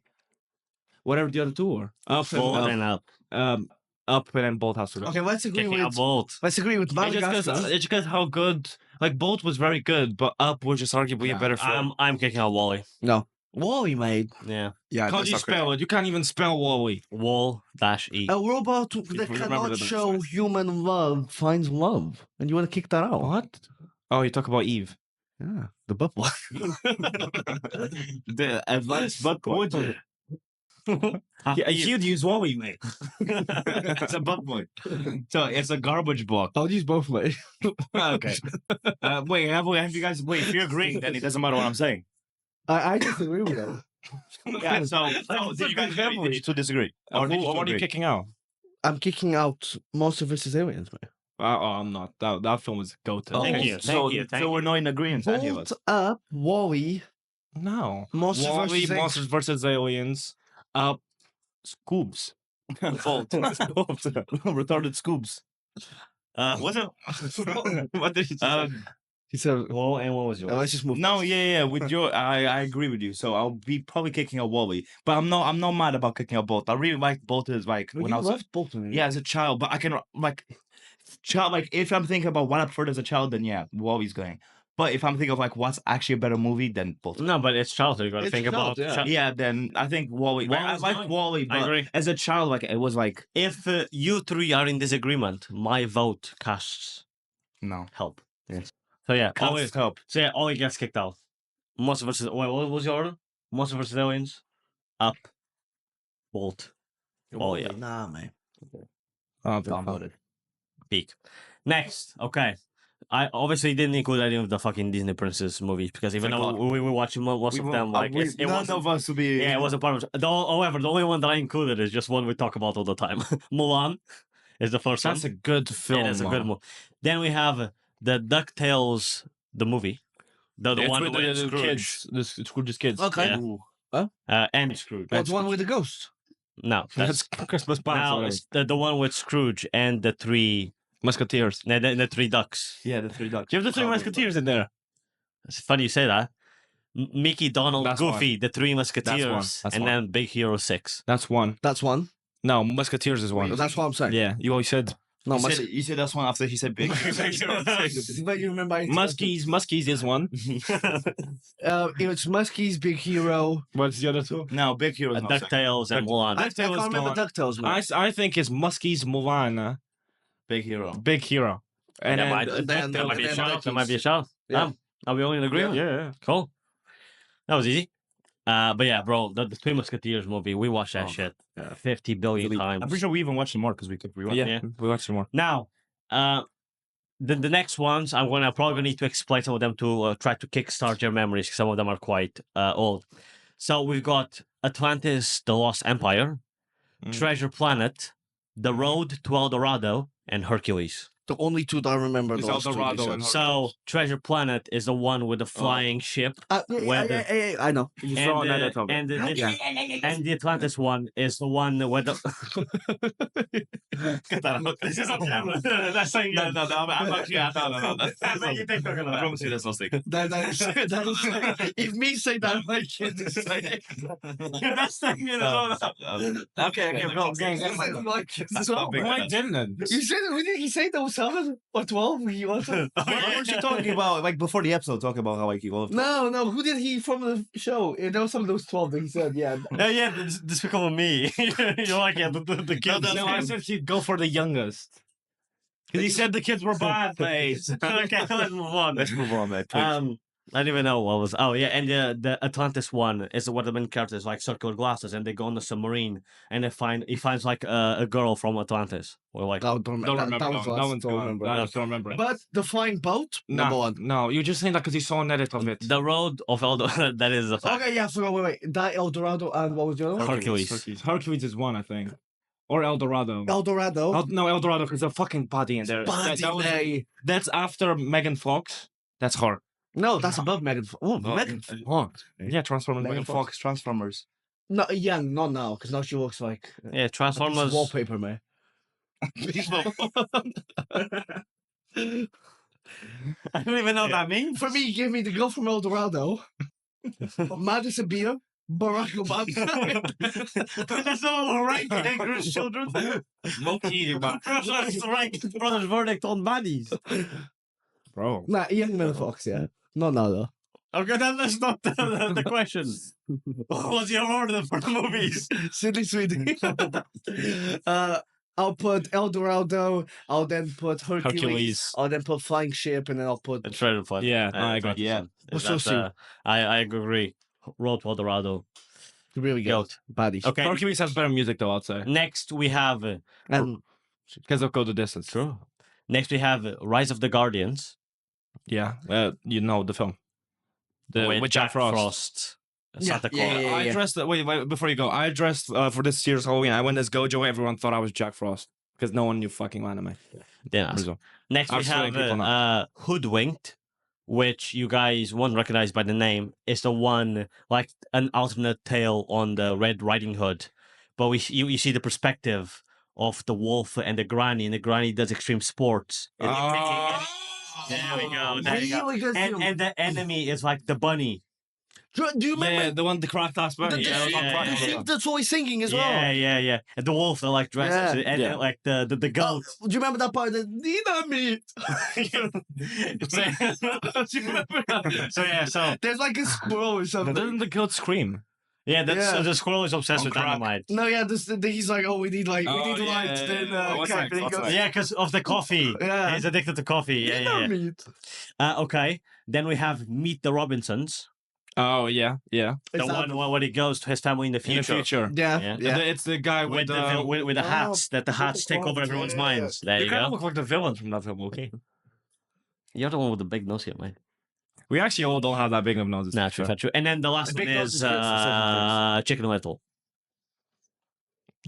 whatever the other 2 were. Bolt and Up. Up and then Bolt has to go. Okay, let's agree Kicking out with. Bolt. Let's agree with Madagascar. It's because how good, like Bolt was very good, but Up was just arguably a better film. I'm kicking out Wall-E. No, Wall-E, mate. Yeah. Yeah, How do you spell it? You can't even spell Wall-E. Wall-E. A robot that remember cannot the show human love finds love, and you want to kick that out? What? Oh, you talk about Eve. Yeah, the butt plug. The advanced butt plug. Yeah, you'd use Wall-E, mate. It's a butt plug. So it's a garbage block. I'll use both, mate. Okay. Wait, have you guys? Wait, if you're agreeing, then it doesn't matter what I'm saying. I disagree with that. Yeah. So, did you guys agree to disagree? Or did you what are you agree? kicking out? I'm kicking out Monster vs. Aliens, mate. I'm not. That film is go-to. Oh, Thank you. So we're not in agreement, any of us. Bolt, Up, Wall-E, No. Monsters Wall-E, vs. Aliens. Monsters vs. Aliens, Up, Scoobs. Fault. Retarded scoops. What's it? What did you say? He said, Wall and what was yours? let's just move. No, yeah. With your, I agree with you. So I'll be probably kicking out Wall-E, but I'm not mad about kicking out Bolt. I really liked Bolt as like when I was Bolton. yeah as a child, but I can like child like if I'm thinking about what I preferred as a child, then yeah, Wall-E's going. But if I'm thinking of like what's actually a better movie, then Bolt. No, but it's childhood. You got to It's think about. childhood, Yeah, then I think Wall-E. Like, I Wall-E's like fine. Wall-E, I but agree. as a child, like it was like If you 3 are in disagreement, my vote casts no. help. Yes. So yeah, always help. So yeah, Ollie gets kicked out. Monster versus. Wait, what was your order? Monster versus Aliens, Up, Bolt, Wall-E. Up. Nah, man. Downvoted. Peak. Next, okay. I obviously didn't include any of the fucking Disney princess movies because even though we were watching most of them, like it none wasn't. of us will be. Yeah, it wasn't part of. However, the only one that I included is just one we talk about all the time. Mulan is the first That's one. a good film. It is a good one. Then we have the DuckTales, the movie. The one with the Scrooge. kids. The Scrooge's kids. Okay. Yeah. And Scrooge. That's one with the ghost. No, That's Christmas now past. it's the one with Scrooge and the 3 Musketeers. the 3 ducks. Yeah, the 3 ducks. You have the 3 Musketeers in there. It's funny you say that. Mickey, Donald, That's Goofy, the Three Musketeers, That's and one. then Big Hero 6. That's one. That's one. No, Musketeers is one. That's what I'm saying. Yeah, you always said. No, You said that's one after he said big. But you remember Muskies is one. it's Muskie's Big Hero. What's the other two? No, big hero. is not second. DuckTales and Mulan. I can't remember DuckTales, man. I think it's Muskie's Moana, Big hero. Big Hero. And that then, might be a shout. That might be a shout. Yeah. Are we all in agreement? yeah. Cool. That was easy. But yeah, bro, the Three Musketeers movie, we watched that shit 50 billion times. I'm pretty sure we even watched some more because we could rewatch. Yeah. We watched some more. Now, the next ones, I'm probably need to explain some of them to try to kickstart your memories, 'cause some of them are quite old. So we've got Atlantis, The Lost Empire, Treasure Planet, The Road to El Dorado, and Hercules. The only two that I remember. It's those El two Dorado you and said. So Treasure Planet is the one with the flying ship. where the- I know. You saw that at and the Atlantis one is the one where the Get that out. This is on camera. That's saying No, I'm actually. No. I promise you, that's not sick. If me say that, my kid is saying. That's saying it as well. Okay, bro. Why didn't? You said did he say there was 7 or 12? He was. What was you talking about? Like before the episode, talking about how like you love. No. Who did he from the show? There was some of those 12 that he said. Yeah. Yeah, this become me. You're like, yeah, the kids. No, I said he'd go for the youngest. Because he said the kids were bad, mate. Okay, let's move on. Let's move on, mate. Please. I don't even know what was. Oh yeah, and the Atlantis one is what the main character is like circular glasses, and they go on the submarine, and he finds like a girl from Atlantis. Or like Don't remember. Don't remember. But the flying boat, number one. No, you're just saying that because you saw an edit of it. the road of El Dorado. That is a fact. Okay, yeah, wait. That El Dorado and what was the other one? Hercules. Hercules is one, I think. Or El Dorado. El Dorado. No, El Dorado, because there's a fucking body in there. That's after Megan Fox. That's her. No, that's above Megan. Megan Fox. Yeah, Transformers. Megan Fox, Transformers. No, yeah, not now, because now she looks like Yeah, Transformers. wallpaper, man. I don't even know what that means. For me, give me the girl from El Dorado, Madison Beer, Barack Obama. That's not a rank dangerous children. Monkey, That's rank brothers verdict on baddies. Bro. Nah, Young Mel Fox, yeah. Not now, though. Okay, that's not the question. What's your order for the movies? Silly sweetie. I'll put El Dorado, I'll then put Hercules, I'll then put Flying Ship, and then I'll put... The Treasure Planet. Yeah, I agree. Yeah. I agree. Road to El Dorado. Really good. Goat. Baddies. Okay. Hercules has better music, though, I'd say. Next we have... And Because of Go the Distance. True. Next we have Rise of the Guardians. Yeah, you know the film. With Jack Frost. Santa Claus. Yeah. I dressed. Wait, before you go, I dressed for this year's Halloween. I went as Gojo. Everyone thought I was Jack Frost because no one knew fucking anime. Yeah. Next we I'm showing people have Hoodwinked, which you guys won't recognize by the name. It's the one like an alternate tale on the Red Riding Hood, but you see the perspective of the wolf and the granny does extreme sports. There we go. There you go. Really good film. And the enemy is like the bunny. Do you remember? Yeah, the one, the cracked ass bunny. That's what he's singing as well. Yeah. And the wolf, they're like dressed, and like the goat. Do you remember that part? The dynamite. So There's like a squirrel or something. Doesn't the goat scream? yeah, the squirrel is obsessed with crack. dynamite. No, yeah, he's like, we need light. yeah. Then What's okay, next? then he What's goes, next? Yeah, because of the coffee. Yeah. He's addicted to coffee. Yeah. Dynamite. Okay. Then we have Meet the Robinsons. Oh yeah. Is The that- one where he goes to his family in the In the future. future. Yeah. It's the guy With with the hats, that the hats take over everyone's minds. There You you kind of go. look like the villains from that film. Okay. You're the one with the big nose here, man. We actually all don't have that big of noses. Nah, true. And then the last The one big nose is is good for certain Chicken Little.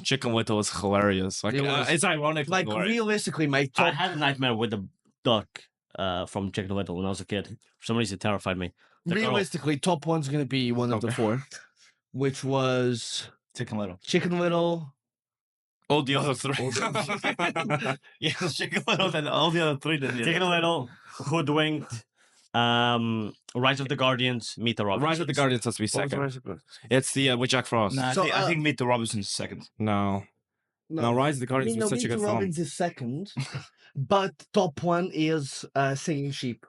Chicken Little is hilarious. Like It was. it's ironic. Like realistically, my I top. had a nightmare with the duck from Chicken Little when I was a kid. For some reason, it terrified me. Like, Realistically, top one's gonna be one of the Okay. 4, which was Chicken Little. Chicken Little. all the other three. Yes, Chicken Little and all the other 3 did. Chicken Little, Hoodwinked, Rise of the Guardians, Meet the Robinsons. Rise of the Guardians has to be second. It's the with Jack Frost. Nah, So, I think Meet the Robinsons is second. No. Rise of the Guardians was such a good film. Robbins is second, but top one is Singing Sheep.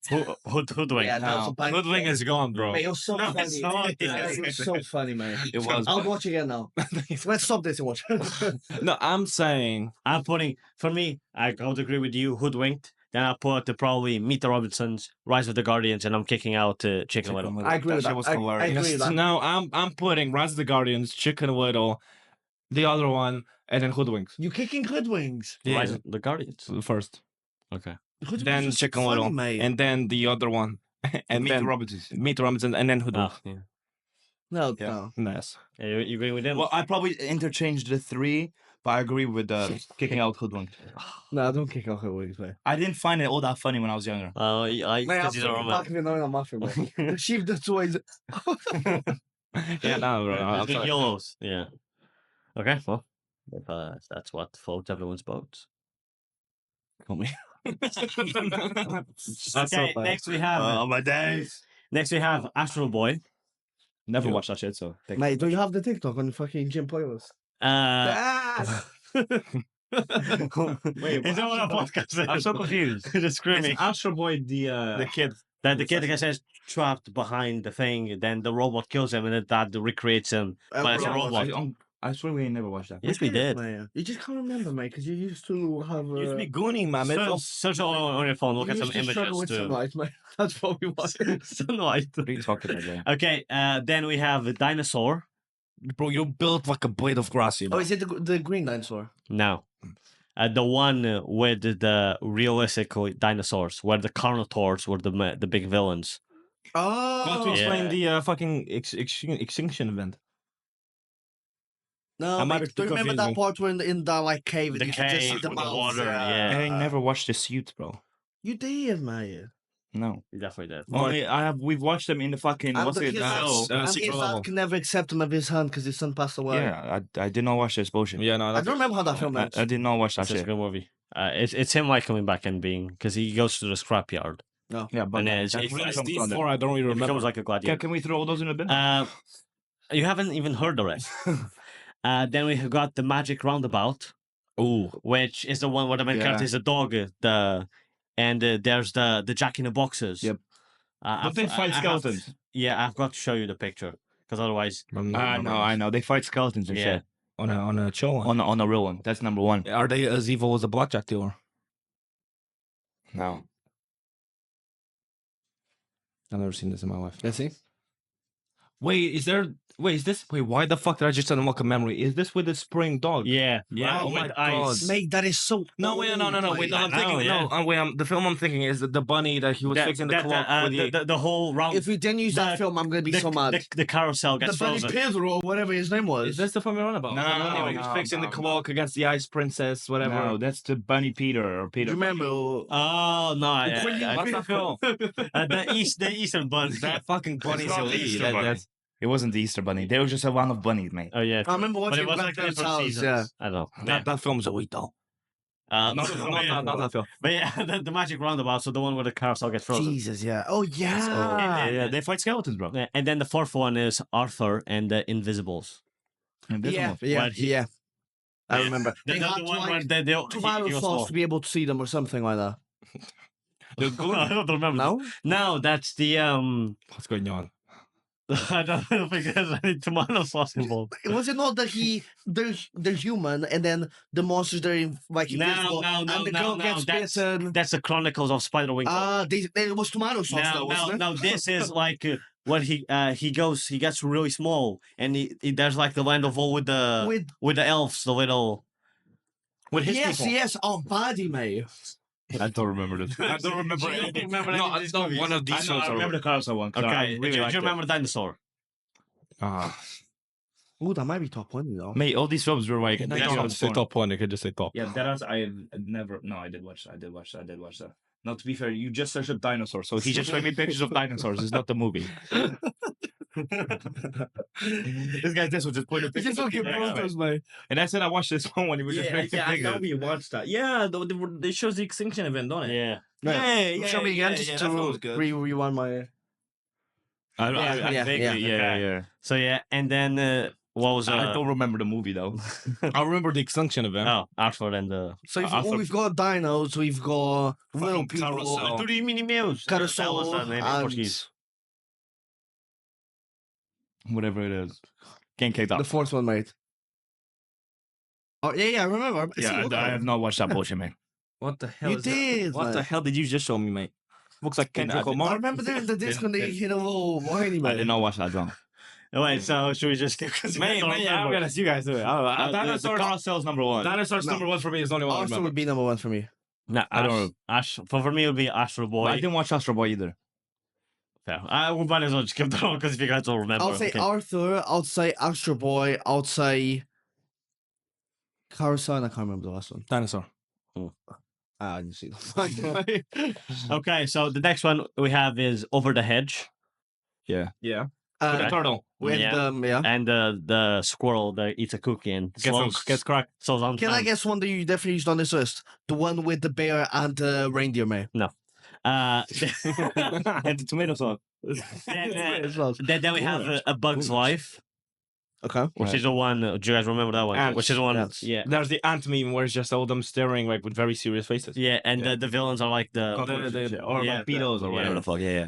Hoodwink. Yeah, that was a bang. Hoodwink is gone, bro. Mate, it was so No, funny. it's not. It was so funny, man. It was. I'll watch again now. Let's stop this and watch. No, I'm saying I'm putting, for me, I would agree with you, Hoodwinked. Then I put probably Meet the Robinsons, Rise of the Guardians, and I'm kicking out Chicken Little. I agree with that. Was I hilarious. agree with that. no, I'm putting Rise of the Guardians, Chicken Little, the other one, and then Hoodwinks. You kicking Hoodwings? Rise of the Guardians. First. Okay. Then Chicken Little, and then the other one, and Meet then the Robinsons. Meet the Robinsons, and then Hoodwinks. Yeah. No, Yeah. no. Nice. Yeah, you agree with them? Well, I probably interchanged the three, but I agree with kicking out Hoodwink. No, don't kick off Hoodwings, man. I didn't find it all that funny when I was younger. I Man, because you don't remember. fucking annoying on muffin, man. The sheep that's always. Yeah, no, bro. I'm The sorry. yellows. Yeah. Okay, well, if, that's what floats everyone's boats. Call me. Okay, next we have my days. next we have Astral Boy. Never watched that shit, so. Mate, do you have the TikTok on the fucking gym playlist? Wait, is that what a podcast is? I'm so confused. The screaming. Is Astro Boy The kid. Then the kid gets trapped behind the thing. Then the robot kills him, and then dad recreates him. But it's a robot. I swear we ain't never watched that. Yes, we did. Man. You just can't remember, mate, because you used to have. Used to be gooning, man. Search on your phone. Look at you some used to struggle images with too. sunlight, mate. That's what we want. Sunlight. What are you talking about, Jay? Okay. Then we have a dinosaur. Bro, you built like a blade of grass, you know. Oh, is it the green dinosaur? No. The one with the realistic dinosaurs, where the Carnotaurs were the big villains. Oh, Got to Yeah. explain the fucking extinction event. no, I might mate, be do you remember that confusing. part where in the like cave? The and you could just see cave the with the mouths, water, yeah. I ain't never watched the suit, bro. You did, mate. No. You definitely did. Only we've watched them in the fucking And what's it? his dad secret level. can never accept him of his son because his son passed away. Yeah, I did not watch this bullshit. Yeah, no. I don't remember how that film ends. I did not watch that That's a shit. good movie. It's him like coming back and being because he goes to the scrapyard Yeah, but and then that's it's- really it's comes from These four, I don't really he remember. becomes like a gladiator. Can we throw all those in a bin? You haven't even heard the rest. Then we have got the Magic Roundabout, which is the one where the main Yeah. character is a dog. And there's the Jack in the Boxes. Yep. Don't they fight skeletons? I've got to show you the picture because otherwise, I know. They fight skeletons and Yeah. shit. On a chill one. On a real one. That's number one. Are they as evil as a blackjack dealer? No. I've never seen this in my life. Let's see. Wait, is this? Wait, why the fuck did I just unlock a memory? Is this with the spring dog? yeah, Oh with my eyes. God. Mate, that is so. No, wait, no. Wait, no, I'm I know, thinking. yeah. No, wait, the film I'm thinking is the bunny that he was fixing the clock with the whole round. If we didn't use that The- film, I'm gonna be so mad. The carousel The gets Bunny frozen. Pedro, or whatever his name was. Is this the film you're on about? No, Anyway, he was fixing the clock against the ice princess, whatever. No, that's the bunny Peter or Do Peter. you remember? Oh no! What's that film? The Eastern Bunny. That fucking bunny's It's not the elite. Easter Bunny. It wasn't the Easter bunny. They were just a one of bunnies, mate. Oh yeah, I remember but watching it was Black like Panther's different house. seasons. Yeah. I don't know. That film's elite though. Not Not that film. But yeah, the Magic Roundabout. So the one where the carousel gets frozen. Jesus, yeah. Oh yeah. Yeah, they fight skeletons, bro. Yeah, and then the fourth one is Arthur and the Invisibles. Yeah. I remember. The, They the, had the one like where they tomato he was sauce small. to be able to see them or something like that. I don't remember. No? No, that's the What's going on? I don't think there's any tomato sauce involved. Was it not that they're human and then the monsters they're in, like invisible and the girl gets bitten? That's the Chronicles of Spiderwinkle. It was tomato sauce though, wasn't it? No, this is like when he gets really small and he there's like the land of all with the elves, the little With his yes, people. yes, oh body mate. I don't remember this. I don't remember anything. No, it's not one of these films. I remember the carousel one. 'cause I Okay, really do you liked it. remember Dinosaur? Ooh, that might be top one, you know. Mate, all these films were like. You they don't were have to say fun. top one. You could just say top. Yeah, that was I never. No, I did watch that. No, to be fair, you just searched up dinosaurs, so he just showed me pictures of dinosaurs. It's not the movie. This guy just was just pointing It's just fucking photos, mate. And I said I watched this one when you were just making I know figures. we watched that. Yeah, they shows the extinction event, don't it? Yeah. Yeah, Show me again, yeah, just yeah, to that was good. rewind my. Yeah, yeah. So yeah, and then what was I don't remember the movie though. I remember the extinction event. oh Ashford and the So After- we've got dinos, we've got little people, carousel. Three mini meals. carousel, That was the name in and Portuguese. Whatever it is. Can't kick the that. fourth one, mate. Oh yeah, I remember. Yeah, I have not watched that bullshit, man. What the hell? You is that? did. What the man. hell did you just show me, mate? Looks like Kendrick I Lamar. remember there in the disc when they hit a little whiny, I man. did not watch that, John. Oh, wait, so should we just skip? Mate, I'm gonna see you guys do it. Dinosaurs- The carousel's number one. Dinosaurs No. number one for me is the only one I Arsenal remember. would be number one for me. No, I don't Ash, for me, it would be Astro Boy. I didn't watch Astro Boy either. Fair. I would might as well just skip that one because if you guys don't remember. I'll say okay. Arthur. I'll say Astro Boy. I'll say Carousel. And I can't remember the last one. Dinosaur. I didn't see that. Okay, so the next one we have is Over the Hedge. Yeah. Yeah. The turtle. With yeah. And the squirrel that eats a cookie and Gets cracked. slows on Can I time. guess one that you definitely used on this list? The one with the bear and the reindeer, mate. Uh, And the tomato sauce. then we have A Bug's Life, Okay. which is the one. Do you guys remember that one? Ants. Which is the one. Ants. Yeah. There's the ant meme where it's just all them staring like with very serious faces. Yeah, and Yeah. the villains are like the Or yeah, like beetles or yeah. whatever the fuck. Yeah.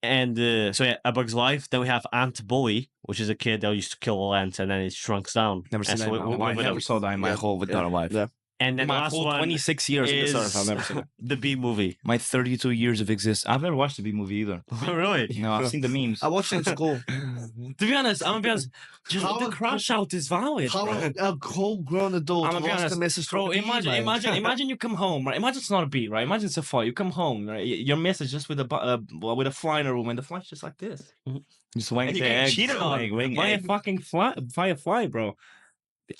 and so yeah, A Bug's Life. Then we have Ant Bully, which is a kid that used to kill all ants, and then it shrunks down. Never seen And that. so in my life. I never saw that in my Yeah. whole entire life. Yeah. And then the My last whole one 26 years in is this earth, I've never seen it. the B movie. My 32 years of existence. I've never watched the B movie either. Really? No, I've seen the memes. I watched it in school. To be honest, I'm gonna be honest. Just How- the crash out is valid. How bro. a whole-grown adult I'm gonna be lost honest, a message bro. from the Imagine, bee, man. imagine you come home, right? Imagine it's not a bee, right? Imagine it's a fly. You come home, right? Your message just with a fly in a room, and the fly's just like this. Just waiting And you the get eggs. cheated on by a fucking fly, bro.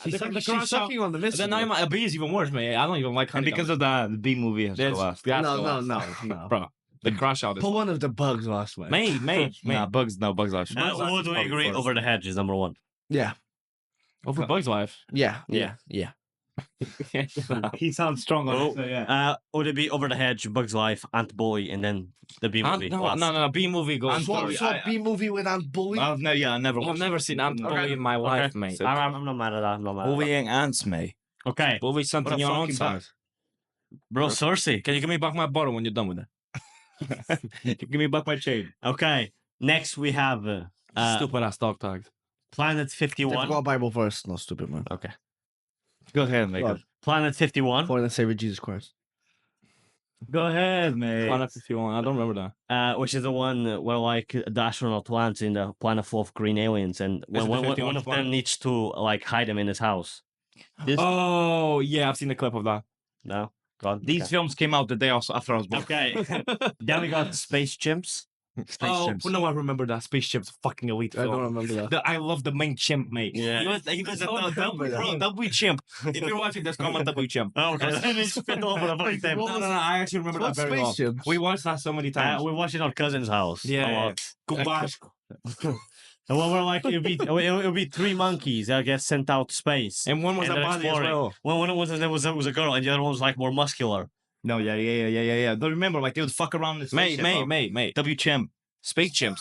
She's The she's crash out- sucking on the message. Then a bee is even worse, man. I don't even like And honeycomb. because of that, the B movie has to That's- last. that's No, the no, last. no, no. Bro, the crash out is. Put one of the bugs last, man. Mate. Nah, Bugs Life. What do we agree? Over the Hedge is number one. Yeah, Over Bug's Life. yeah, Yeah. yeah. He sounds strong on Oh, it, so yeah. Would it be Over the Hedge, Bug's Life, Ant Bully, and then the B movie? last? No. B movie goes. So B movie with Ant Bully. I've never I've watched never seen Ant Bully in my life, mate. I'm not mad at that. I'm not mad at Bullying ants, mate. that. Okay, Bully something What a your own fucking size. bro, Cersei. Can you give me back my bottle when you're done with it? Give me back my chain. Okay, next we have Stupid ass dog tags. Planet They 51. forgot Bible first. No, stupid man. Okay, Go ahead, mate. God. Planet 51. For the Savior Jesus Christ. Go ahead, mate. Planet 51. I don't remember that. Which is the one where like the astronaut lands in the planet full of green aliens, and Is it the one 51 of planet? them needs to like hide him in his house. This Oh yeah, I've seen the clip of that. no, God. These films came out the day after I was born. Okay. Then we got Space Chimps. Spaceships. no, I remember that. Spaceship's fucking elite I don't film. remember that. I love the main chimp, mate. Yeah. He was a remember that. double chimp. If you're watching this, comment double chimp. Oh, okay. It's spit all over the fucking table. No, I actually remember that What's very well. spaceships? We watched that so many times. We watched it at our cousin's house. Yeah. Goodbye. And when we're like, it'll be three monkeys that get sent out to space. And one was And a they're body as exploring. well. One was a girl, and the other one was like more muscular. No, yeah. Don't remember, like they would fuck around in the spaceship. Mate. W chimp. Space chimps.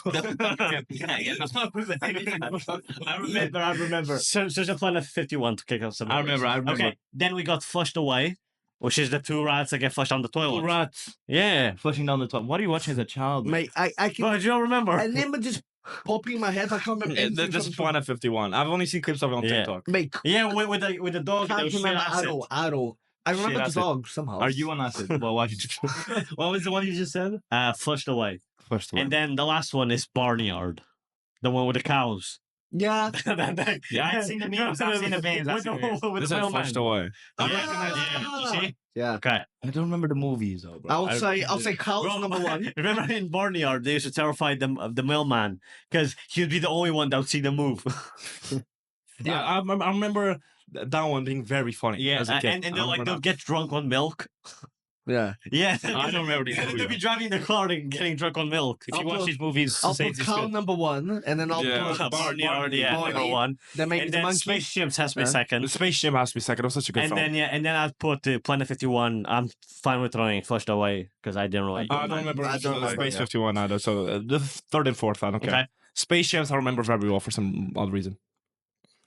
I remember. So the Planet 51 to kick off some. I remember. Okay, then we got Flushed Away, which is the two rats that get flushed down the toilet. Rats Yeah. flushing down the toilet. What are you watching as a child? Mate, I can. But you don't remember? I never just popping in my head. I can't remember. anything This is from- Planet 51. I've only seen clips of it on Yeah. TikTok. Mate, Yeah, with the dog. can't that was shit remember acid. at all. I remember the acid. dog somehow. Are you on acid? Well, watch it. What was the one you just said? Flushed Away. First one. And then the last one is Barnyard. The one with the cows. Yeah. Yeah, I've seen the memes, I've seen the memes, I've With seen the memes. the- with This the is mailman. flushed away. I recognize it. You see? Yeah. Okay. I don't remember the movies though, bro. I'll say cows Bro, number one. Remember in Barnyard, they used to terrify the mailman because he'd be the only one that would see them move. Yeah, I remember that one being very funny. Yeah, as a kid. and I they'll like remember they'll that. get drunk on milk. Yeah. Yeah, I don't remember these to movies. be driving the car and getting drunk on milk. If you I'll watch put- these movies, I'll say put it's cow good. number 1, and then I'll Yeah. put Barney, yeah, Barney. number 1. Then maybe And the then monkey. Spaceships has to be Yeah. second. The Spaceship has to be second. It was such a good And film. then I'd put Planet 51. I'm fine with throwing Flushed Away because I didn't really. I don't remember I don't remember, Space yeah. 51 either. So the third and fourth, I don't care. Okay. Spaceships, I remember very well for some odd reason.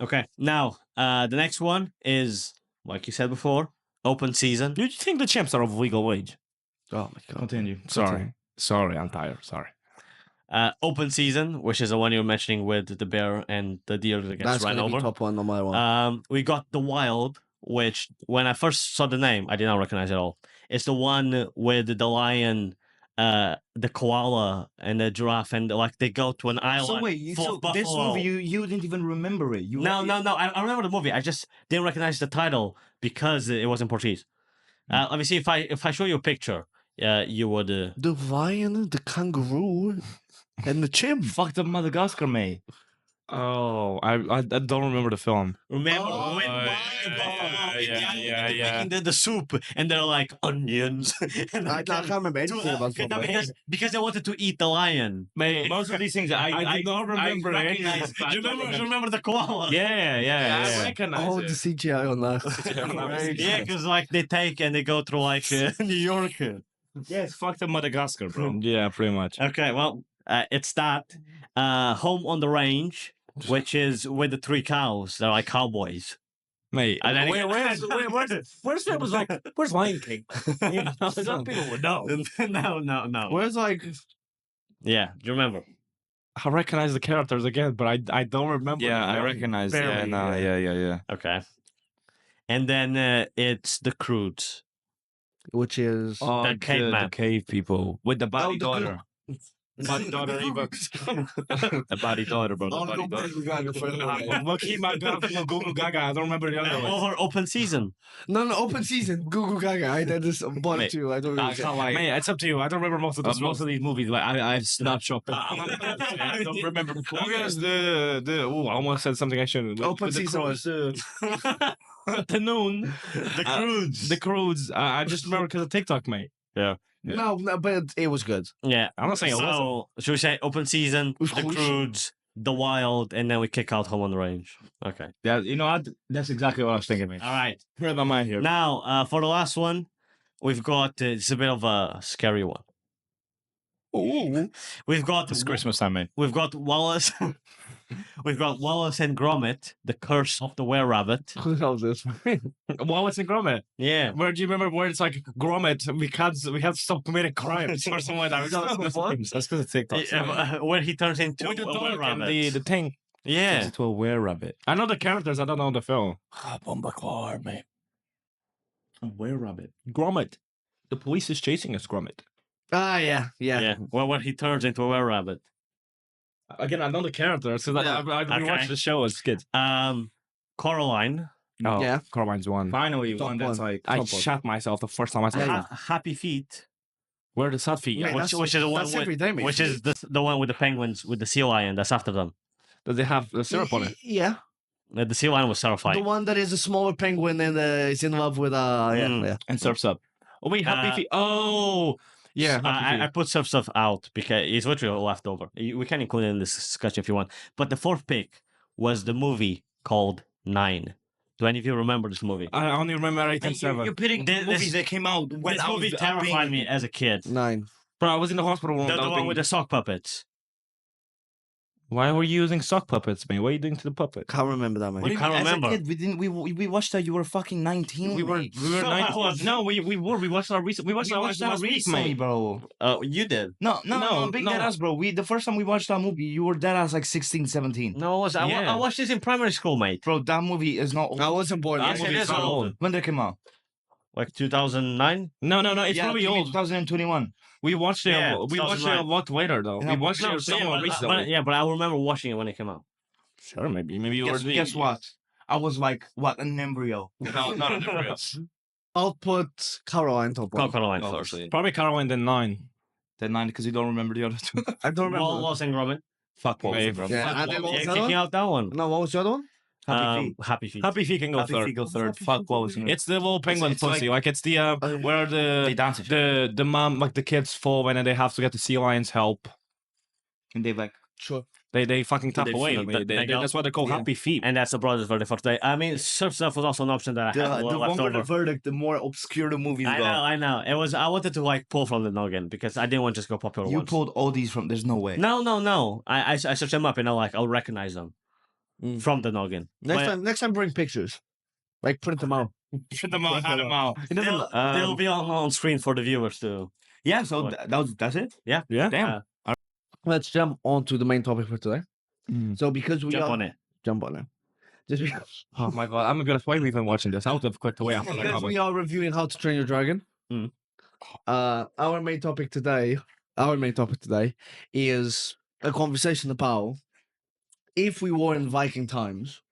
Okay. Now, the next one is like you said before, open season. Do you think the champs are of legal wage? Oh my god. Continue. Sorry, I'm tired. Sorry. Open season, which is the one you were mentioning with the bear and the deer that gets That's run gonna be over. top one on my one. We got the wild, which when I first saw the name, I did not recognize at all. It's the one with the lion, the koala, and the giraffe, and like they go to an island. So wait, full of this buffalo. movie you didn't even remember it? No. I remember the movie. I just didn't recognize the title because it was in Portuguese. Let me see if I show you a picture. You would. The lion, the kangaroo, and the chimp. Fuck the Madagascar, mate. Oh, I don't remember the film. Remember Oh, when making the soup and they're like onions. And I can't remember anything about No, it. because they wanted to eat the lion. Most of these things I did not remember it. recognize. Do you remember the koala? I I recognize Oh, it. the CGI on that. Yeah, because like they take and they go through like New York. Yes, fuck the Madagascar, bro. Yeah, pretty much. Okay, well, it's that Home on the Range, which is with the 3 cows. They're like cowboys. Mate, And then Where's that was like? Where's Lion King? You know, some people would know. no. Where's like Yeah, do you remember? I recognize the characters again, but I don't remember. Yeah, the I film. recognize. Barely, Yeah, no, yeah. Okay. And then it's the Croods. which is Oh, The caveman. the cave people with the body the daughter. Body daughter, Eva. The body daughter, bro. The body daughter. Well, keep my gun from Google Gaga. I don't remember the other one. Over open season. no open season. Google Gaga. I did this bought Mate, it too. I don't I really can't lie. Mate, it's up to you. I don't remember most of this. Most of these movies, like I've snapshot. I don't remember. Oh, yes, the I almost said something I shouldn't. Open With the season crows, The the noon, Croods. the Croods. I just remember because of TikTok, mate. Yeah. No, but it was good. Yeah. I'm not saying it wasn't. So, should we say open season, the Ocean. Croods, the Wild, and then we kick out Home on the Range? Okay. Yeah, you know what? That's exactly what I was thinking, man. All right. Read my mind here. Now, for the last one, we've got it's a bit of a scary one. Ooh. We've got It's Christmas time, man. We've got Wallace. We've got Wallace and Gromit, the Curse of the Were Rabbit. Who knows this? Wallace and Gromit. Yeah. Where do you remember where it's like Gromit? We have to stop committing crimes or something like that. That's because of TikTok. Where he turns into With the a were dog and rabbit. the thing. Yeah. To a were rabbit. I know the characters. I don't know the film. Hop on the car, man. A were rabbit. Gromit. The police is chasing us, Gromit. Ah, yeah. Yeah. Well, when he turns into a were rabbit. Again, I know the characters. So Yeah. I Okay. watched the show as kids. Coraline. Oh, Yeah. Carmine's one. Finally, Top one that's one. like. I Top one. shot myself the first time I saw Yeah. it. Happy Feet. Where are the sad feet? Mate, Yeah. that's- Which is the one that's with, every day, mate. which is the one with the penguins with the sea lion. That's after them. Does it have the syrup on it? Yeah. The sea lion was The terrifying. one that is a smaller penguin and is in love with yeah. And surfs up. Oh wait, Happy Uh, Feet. Oh, yeah. Happy I Feet. put some stuff out because it's literally left over. We can include it in this discussion if you want. But the fourth pick was the movie called 9. Do any of you remember this movie? I only remember 8 and 7. You're pitting This- movies that came out when This I movie was terrified me as a kid. 9. Bro, I was in the hospital room. The one with the sock puppets. Why were you using sock puppets, man? What are you doing to the puppet? Can't remember that, What man. do you can't remember. As a kid, we didn't. We watched that. You were fucking 19. We were No, I 9. wasn't. No, we were. We watched our recent. We watched We our watched that last week, recently, mate. bro. Oh, you did. No, big no. dead ass, bro. The first time we watched that movie, you were dead ass like 16, 17. No, I was. Yeah. I watched this in primary school, mate. Bro, that movie is not old. I wasn't born. Yes, That it movie is not old. When did it come out? Like 2009. No. It's probably old. 2021. We watched it. Yeah, We watched it a 2009. lot later, though. Yeah, We watched it somewhat recently. but I remember watching it when it came out. Sure, maybe you were. Guess what? I was like, what, an embryo. No, not an embryo. I'll put Caroline top one. Caroline Oh, first. Probably Caroline then 9. Then 9 because you don't remember the other two. I don't remember. Wallace and Gromit. Fuck Wait, bro. Yeah, and then what was the other Kicking one? out that one. No, what was the other one? Happy Feet. Happy Feet can go Happy third. Feet go third. Fuck, what was it? It's the little penguin it's pussy. Like it's the where They dance it. the mom, like the kids fall and then they have to get the sea lions help. And they like Sure. They fucking tap They away. feel- they go- That's why they're called Yeah. Happy Feet. And that's the brothers verdict for today. I mean, Surf Stuff was also an option that I had the left longer the over. verdict, the more obscure the movies go. I know. It was. I wanted to like pull from the noggin because I didn't want to just go popular You ones. pulled all these from. There's no way. No. I searched them up and I'll recognize them from the noggin. Next time, bring pictures. Like print them out. Put them out, hand them out. They'll be on screen for the viewers too. Yeah. So What? that's it. Yeah. Damn. Let's jump on to the main topic for today. So because we Jump are, on it. jump on it. Just because, Oh my god, I'm gonna why even watching this. I would have clicked away after that because comment. we are reviewing How to Train Your Dragon. Mm. Our main topic today is a conversation about if we were in Viking times.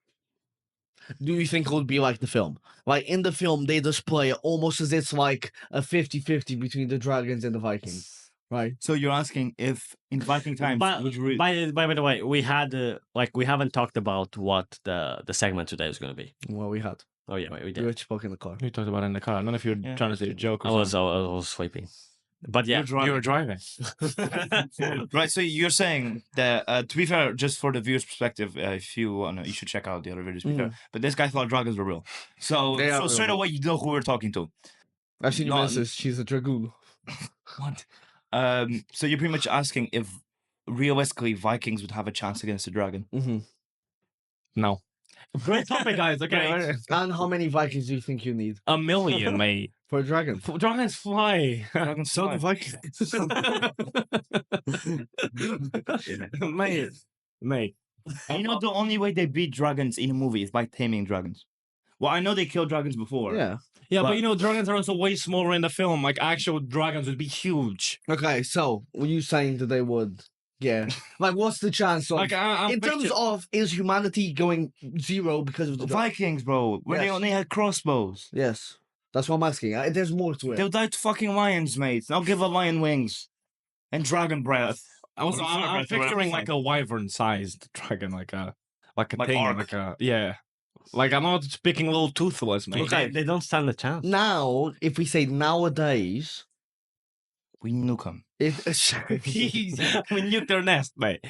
Do you think it would be like the film? Like in the film, they display it almost as it's like a 50-50 between the dragons and the Vikings, right? So you're asking if in Viking times, But would you read? by the way, we had we haven't talked about what the segment today is going to be. Well, we had. Oh yeah, wait, we We did. were spoke in the car. We talked about it in the car. I don't know if you're Yeah. trying to say a joke I or was something. sleeping, but yeah, You were driving. Right, so you're saying that to be fair, just for the viewer's perspective, if you want, you should check out the other videos. To be fair. But this guy thought dragons were real, so They are so straight real. away you know who we're talking to. I've seen your No, message. She's a dragoon. What? So you're pretty much asking if realistically Vikings would have a chance against the dragon. Mm-hmm. No. Great topic, guys. Okay. And how many Vikings do you think you need A million, mate. for a dragon? Dragons fly. Dragons So fly. do Vikings. mate. You know the only way they beat dragons in a movie is by taming dragons. Well, I know they killed dragons before. Yeah. Yeah, but But- you know, dragons are also way smaller in the film. Like actual dragons would be huge. Okay, so were you saying that they would? Yeah. Like, what's the chance of? Like I'm in terms of, is humanity going zero because of the The Vikings, bro, where they Yes. only had crossbows. Yes, that's what I'm asking. There's more to it. They'll die to fucking lions, mate. I'll give a lion wings and dragon breath. Also, Or I'm sorry, picturing like a wyvern-sized dragon, like a Like thing, Ark. like a yeah. Like I'm not speaking a little toothless, mate. Okay. they don't stand a chance. Now, if we say nowadays, We nuke them. if we nuke their nest, mate.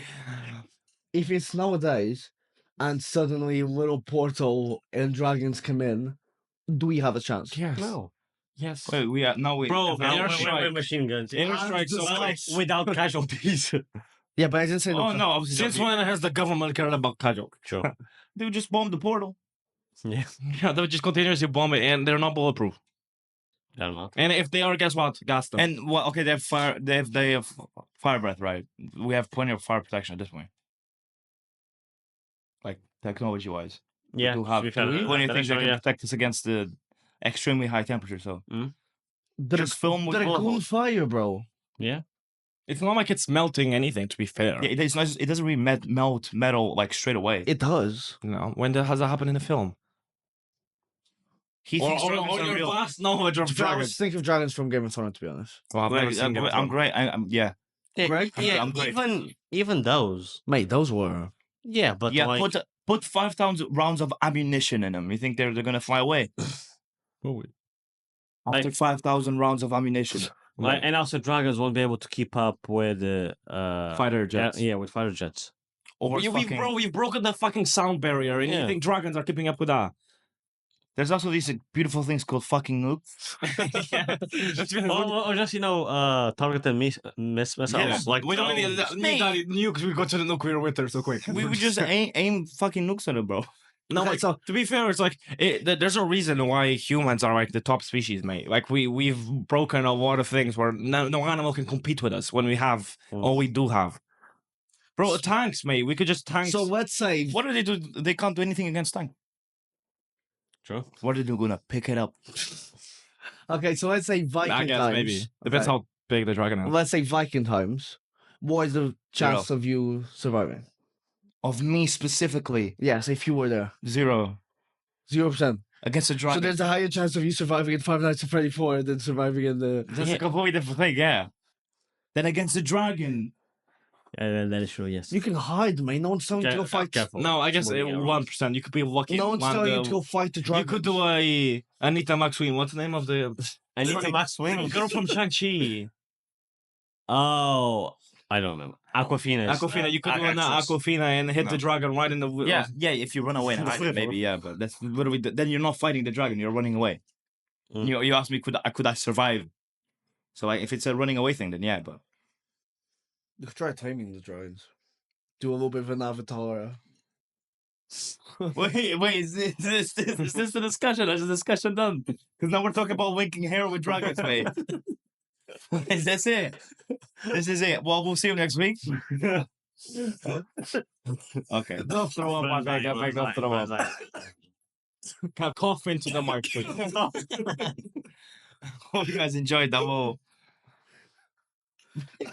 if it's nowadays, and suddenly a little portal and dragons come in, do we have a chance? Yes. No, Yes. Wait, we are no wait. Bro, now airstrike. with machine guns. Airstrike, so like, without casualties. Yeah, but I didn't say no. Oh no, obviously. since when has the government cared about casual? Sure. They would just bomb the portal. Yeah. Yeah, they would just continuously bomb it, and they're not bulletproof. I don't know. And if they are, guess what? Gas them. And well, okay, they have fire. They have fire breath, right? We have plenty of fire protection at this point. Like technology-wise, Yeah. we do have to be fair, plenty of that things is that true, can yeah. protect us against the extremely high temperature. So Just film with bullet dragoon holes. fire, bro. Yeah. it's not like it's melting anything. To be fair, Yeah, it's not, it doesn't really melt metal like straight away. It does. no. When has that happened in the film? He thinks dragons are real. vast knowledge of I was dragons. thinking of dragons from Game of Thrones, to be honest. Well, I've never seen Game of I'm Thrones. great. I'm yeah. Greg? Yeah, I'm great. even those. Mate, those were. Yeah, but Yeah, like, put 5,000 rounds of ammunition in them. You think they're gonna fly away? After 5,000 rounds of ammunition. like, and also dragons won't be able to keep up with Fighter jets. Yeah, with fighter jets. Or fucking, we've broken the fucking sound barrier, and Yeah. you think dragons are keeping up with that? there's also these beautiful things called fucking nukes. Or just targeted missiles. Yeah, Like we don't need that nukes. We go to the nuclear winter so quick. We would just aim fucking nukes at it, bro. No, Okay, like, so- to be fair, it's like there's a reason why humans are like the top species, mate. Like we've broken a lot of things where no animal can compete with us when we have all we do have. Bro, tanks, mate. We could just tanks. So let's say. What do they do? They can't do anything against tank. True. What are they gonna pick it up? Okay, so let's say Viking I guess times. maybe depends Okay. how big the dragon is. Let's say Viking times. What is the chance of you surviving? Of me specifically, Yes, if you were there. 0 0%. against a So dragon. there's a higher chance of you surviving in Five Nights at Freddy 4 than surviving in the. That's a completely different thing, yeah. Then against the dragon, That is true. Yes. You can hide, man. No one's telling you to go fight. Careful. No, I guess Movie, 1%. You could be lucky. No one's telling you to go fight the dragon. You could do a Anita McSween. What's the name of the Anita McSween, girl from Shang-Chi. Oh, I don't remember. Aquafina. Aquafina? You could do an Aquafina and hit the dragon right in the. Yeah. If you run away and hide, maybe but that's literally then you're not fighting the dragon. You're running away. You asked me could I survive? So if it's a running away thing, then yeah, but You could try taming the dragons. Do a little bit of an avatar. wait, is this the discussion? Is the discussion done? Because now we're talking about linking hair with dragons, mate. Is this it? This is it. Well, we'll see you next week. Okay. Don't throw up, my bag. Don't throw up. Cough into the mic, please. Hope you guys enjoyed that whole.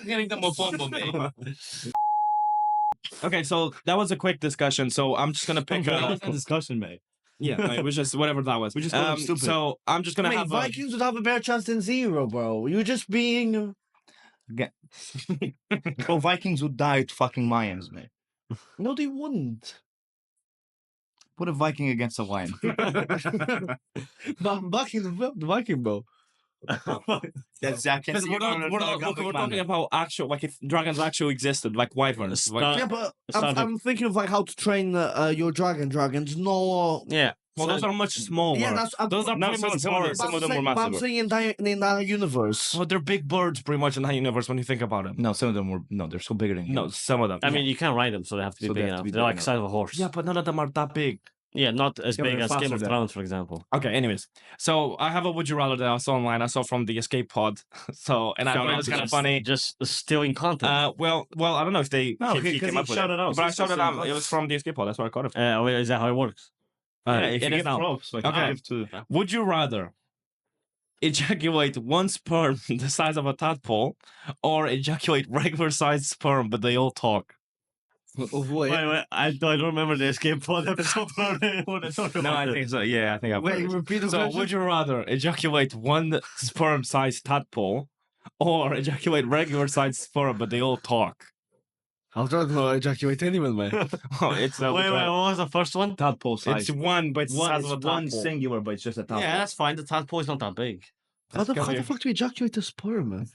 Getting the mofombo, man. Okay, so that was a quick discussion. So I'm just gonna pick a discussion, mate. Yeah, it was just whatever that was. We just called him stupid. So I'm just gonna have Vikings would have a better chance than 0, bro. You're just being. Bro, Vikings would die to fucking Mayans, mate. No, they wouldn't. Put a Viking against a lion. The Viking, bro. That's Zach. Because we're talking about actual, like if dragons actually existed, like wyverns. Yeah, but I'm thinking of like how to train your dragons. No. Yeah. Well, those are much smaller. Yeah, those are pretty much smaller. Some of them were massive. I'm saying in that universe. Well, they're big birds, pretty much in that universe when you think about them. No, some of them were. No, they're so bigger than you. No, some of them. I mean, you can't ride them, so they have to be big enough. They're like the size of a horse. Yeah, but none of them are that big. Yeah, not as big they're as Game faster of than- Thrones, for example. Okay, anyways. So I have a would you rather that I saw online. I saw from the Escape Pod. So, and I thought it was kind of funny. Just stealing content. Well, I don't know if they he came up with shouted it. out. But I shouted out. It was from the Escape Pod. That's where I caught it from. Wait, is that how it works? If it you is give now. props, like Okay. give to. Would you rather ejaculate one sperm the size of a tadpole or ejaculate regular sized sperm, but they all talk? Wait, I don't remember the Escape Pod episode. What I talked about. No, I think so. Yeah, I think I've Wait, repeat the So, question. would you rather ejaculate one sperm-sized tadpole or ejaculate regular-sized sperm, but they all talk? I'll try to ejaculate anyone, man. Oh, it's Wait, what was the first one? Tadpole size. It's one, but it's the size of a one tadpole. singular, but it's just a tadpole. Yeah, that's fine. The tadpole is not that big. How the fuck do you ejaculate a sperm, man?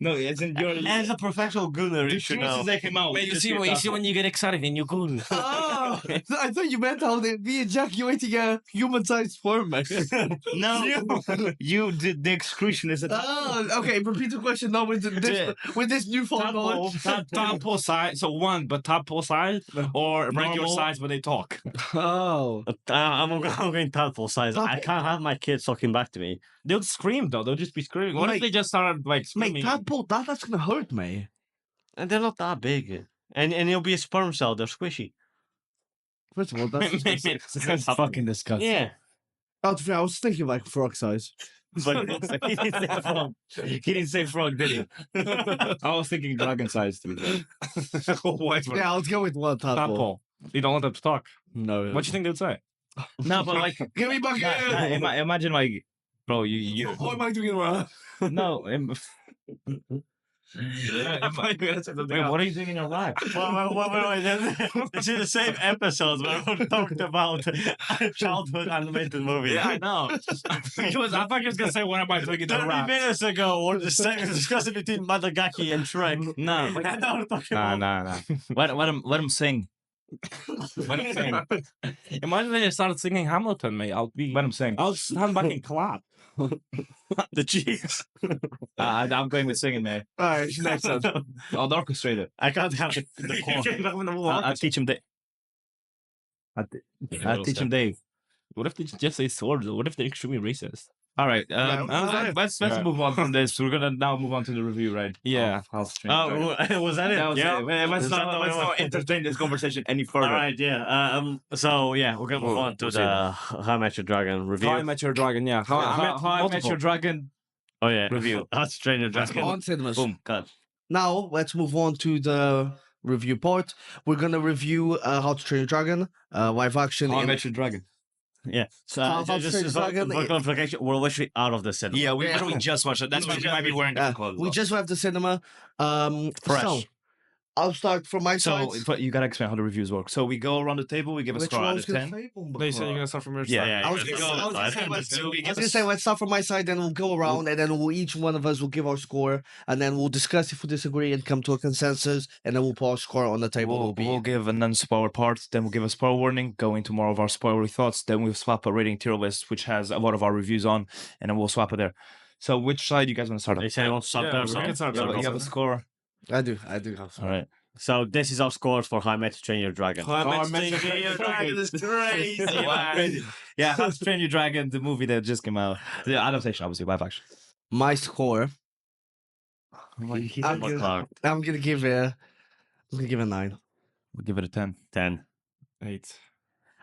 No, it's in your. As a professional gooner, you should know. They came out. Wait, you see when you get excited and you go. Oh, I thought you meant how they'd be ejaculating a human-sized sperm, man. No, you did the excretion is a. Oh, okay. Repeat the question now with this newfound knowledge. Tadpole size, so one, but tadpole size, or regular Normal. size, but they talk. Oh, I'm going tadpole size. I can't have my kids talking back to me. They'll scream though. They'll just be screaming. What if they just started like mate, screaming? tadpole, that's gonna hurt me. And they're not that big. And it'll be a sperm cell. They're squishy. First of all, that's fucking disgusting. Yeah. Out of I was thinking like frog size. But he didn't say frog. He didn't say frog, did he? I was thinking dragon size to be. Yeah, let's go with one tadpole. Tadpole. You don't want them to talk. No. What do you think they would say? No, but like, Give me back here. imagine like, bro, you. What am I doing wrong? No. Wait, what are you doing in your life? Wait. This is the same episode where we talked about childhood animated movies. Yeah, I know. I thought you was gonna say, "What am I doing in the 30 rap?" minutes ago, or the second discussion between Madagaki and Shrek. No, Now we're talking about- nah. Let him sing. Let him sing. Imagine they just started singing Hamilton, mate. Let him sing. I'll stand back and clap. the cheeks. I'm going with singing, man. All right, next one. I'll orchestrate it. I can't have the core. I'll teach him Dave. I'll teach him Dave. What if they just say swords? What if they're extremely racist? All right. let's Let's move on from this. We're gonna now move on to the review, right? Yeah. I'll stream. Was that it? That was Yeah. it. Let's not entertain this conversation any further. All right, yeah. So yeah, we're gonna move on to the How I Met Your Dragon review. How I Met Your Dragon, yeah. How I Met Your Dragon. Oh yeah, review. How to Train Your Dragon. On cinemas. Boom. Cut. Now let's move on to the review part. We're gonna review How to Train Your Dragon, live action. How I Met Your Dragon. Yeah. So How about just Train Dragon? for clarification, we're literally out of the cinema. Yeah, we Yeah. literally just watched it. That's why we might be wearing different clothes. We just left the cinema. Fresh. So I'll start from my So side. but you gotta explain how the reviews work. So we go around the table, we give a Which score one out was of gonna 10. say? No, you said you're gonna start from your Yeah, side. yeah. I was yeah. gonna say let's start from my side, then we'll go around, and then each one of us will give our score, and then we'll discuss if we disagree and come to a consensus, and then we'll put our score on the table. We'll give a non-spoiler part, then we'll give a spoiler warning, go into more of our spoilery thoughts, then we'll swap a rating tier list, which has a lot of our reviews on, and then we'll swap it there. So which side you guys want to start They off? say on start Yeah, there. we So. can start You there. have a score. I do have some. All right. So this is our scores for How I Met Your Train Your Dragon. Dragon is crazy. Yeah, How to Train Your Dragon, the movie that just came out. The adaptation, obviously, live action. My score. I'm Mark. gonna give it. I'm gonna give it 9. We'll give it a 10. 10. 8.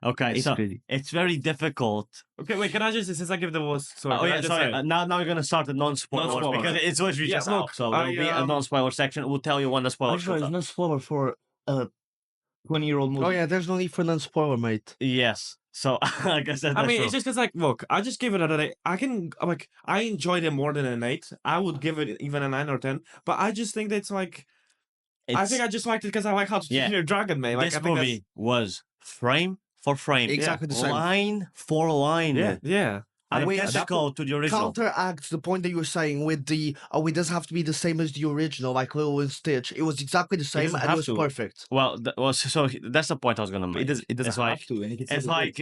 Okay, It's so pretty. it's very difficult. Okay, wait. Can I just since I give the most? Sorry, Oh can I yeah, just sorry. say- Now we're gonna start the non-spoilers Non-spoiler. because it's literally Yeah, just look, out. So there'll be a I, non-spoiler section. We'll tell you when the spoiler Actually, comes there's up. no spoiler for a 20-year-old movie. Oh yeah, there's no need for non-spoiler, mate. Yes. So I guess that's I mean, true. it's just because, like, look, I just give it an 8. I enjoyed it more than an 8. I would give it even a 9 or 10. But I just think that it's like, I think I just liked it because I like How to Train Your Dragon, man. Like, this I think movie was frame for frame, Exactly the same. line for line, yeah. identical to the original. Counteract the point that you were saying with the it doesn't have to be the same as the original, like Lilo and Stitch. It was exactly the same doesn't and it have was to. perfect. Well, so that's the point I was gonna make. It doesn't It's like- have to. And It's like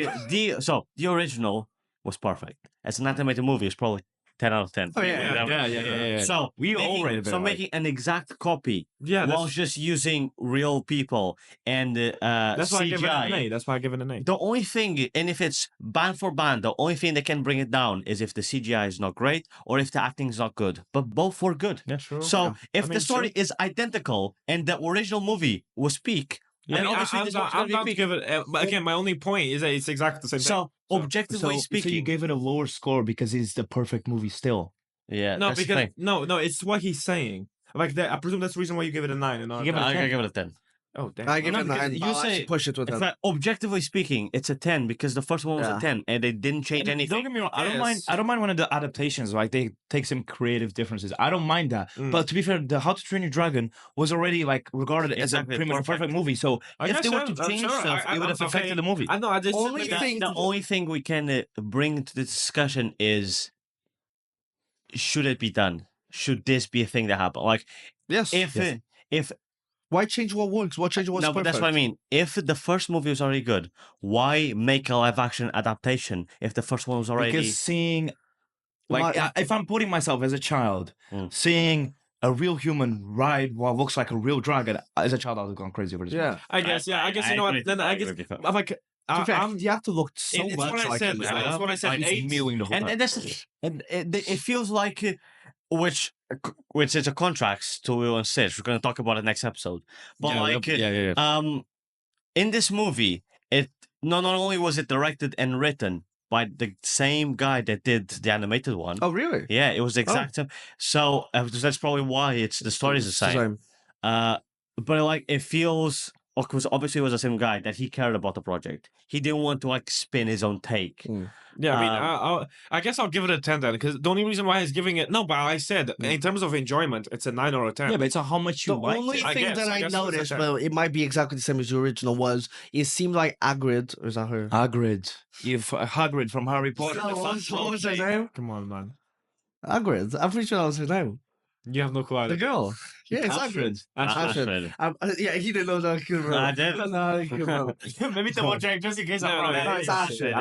the original was perfect. As an animated movie, it's probably 10 out of 10. Oh, yeah. So We all rated it so high. making an exact copy Yeah, while just using real people and that's why I give it an CGI. 8. That's why I give it an 8. The only thing, and if it's band for band, the only thing that can bring it down is if the CGI is not great or if the acting is not good. But both were good. Yeah, sure. So if I the mean, story sure. is identical and the original movie was peak, I and mean, obviously I'm this not, one's I'm gonna be not peak. give it. But again, my only point is that it's exactly the same thing. So objectively So speaking, you gave it a lower score because it's the perfect movie still. yeah, No, that's the because thing. no, it's what he's saying. Like that, I presume that's the reason why you give it a 9 and not. Give it, a I 10. give it a 10. Oh, damn. I give No, it a because 9. you But I'll say- actually push it with In 10. fact, objectively speaking, it's a 10 because the first one was Yeah. a 10 and they didn't change Don't anything. get me wrong. I don't Yes. mind. I don't mind one of the adaptations. Like they take some creative differences. I don't mind that. Mm. But to be fair, the How to Train Your Dragon was already like regarded as a Exactly, pretty much a perfect movie. So I if guess they were so, to I'm change sure. stuff, it would have okay. affected the movie. I know. I just Only like, thing- The only thing we can bring to the discussion is should it be done? Should this be a thing that happened? Like Yes. if Why change what works? What change what's no, but perfect? that's what I mean. If the first movie was already good, why make a live action adaptation if the first one was already? Because seeing, like, if I'm putting myself as a child, Mm. seeing a real human ride what looks like a real dragon, as a child, I would have gone crazy over this. Yeah. I guess. Yeah. I guess you know what. Then I guess. I'm like. In fact, I'm. you have to look so It's much what I like said. him. Man. That's what I said. He's 8. mewing the whole time. and that's and it feels like which is a contrast to Will and Stitch. We're going to talk about it next episode. But like in this movie, it not only was it directed and written by the same guy that did the animated one. Oh, really? Yeah, it was the exact same. So that's probably why the story is the same. But like it feels because obviously it was the same guy that he cared about the project. He didn't want to like spin his own take. Yeah, I mean, I guess I'll give it a 10 then, because the only reason why he's giving it but I said in terms of enjoyment, it's a 9 or a 10. Yeah, but it's how much you The like only it. I thing guess- that I I guess it's a noticed, 10. but it might be exactly the same as the original, was it seemed like Hagrid, or is that her? Hagrid. Hagrid from Harry Potter. What was her name? Come on, man. Hagrid. I'm pretty sure that was her name. You have no clue. The girl. Yeah, it's Astrid. Hagrid. Astrid. Yeah, he didn't know that. He couldn't remember. I did. No, he couldn't remember. Maybe double check just in case I'm No, wrong. it's Astrid.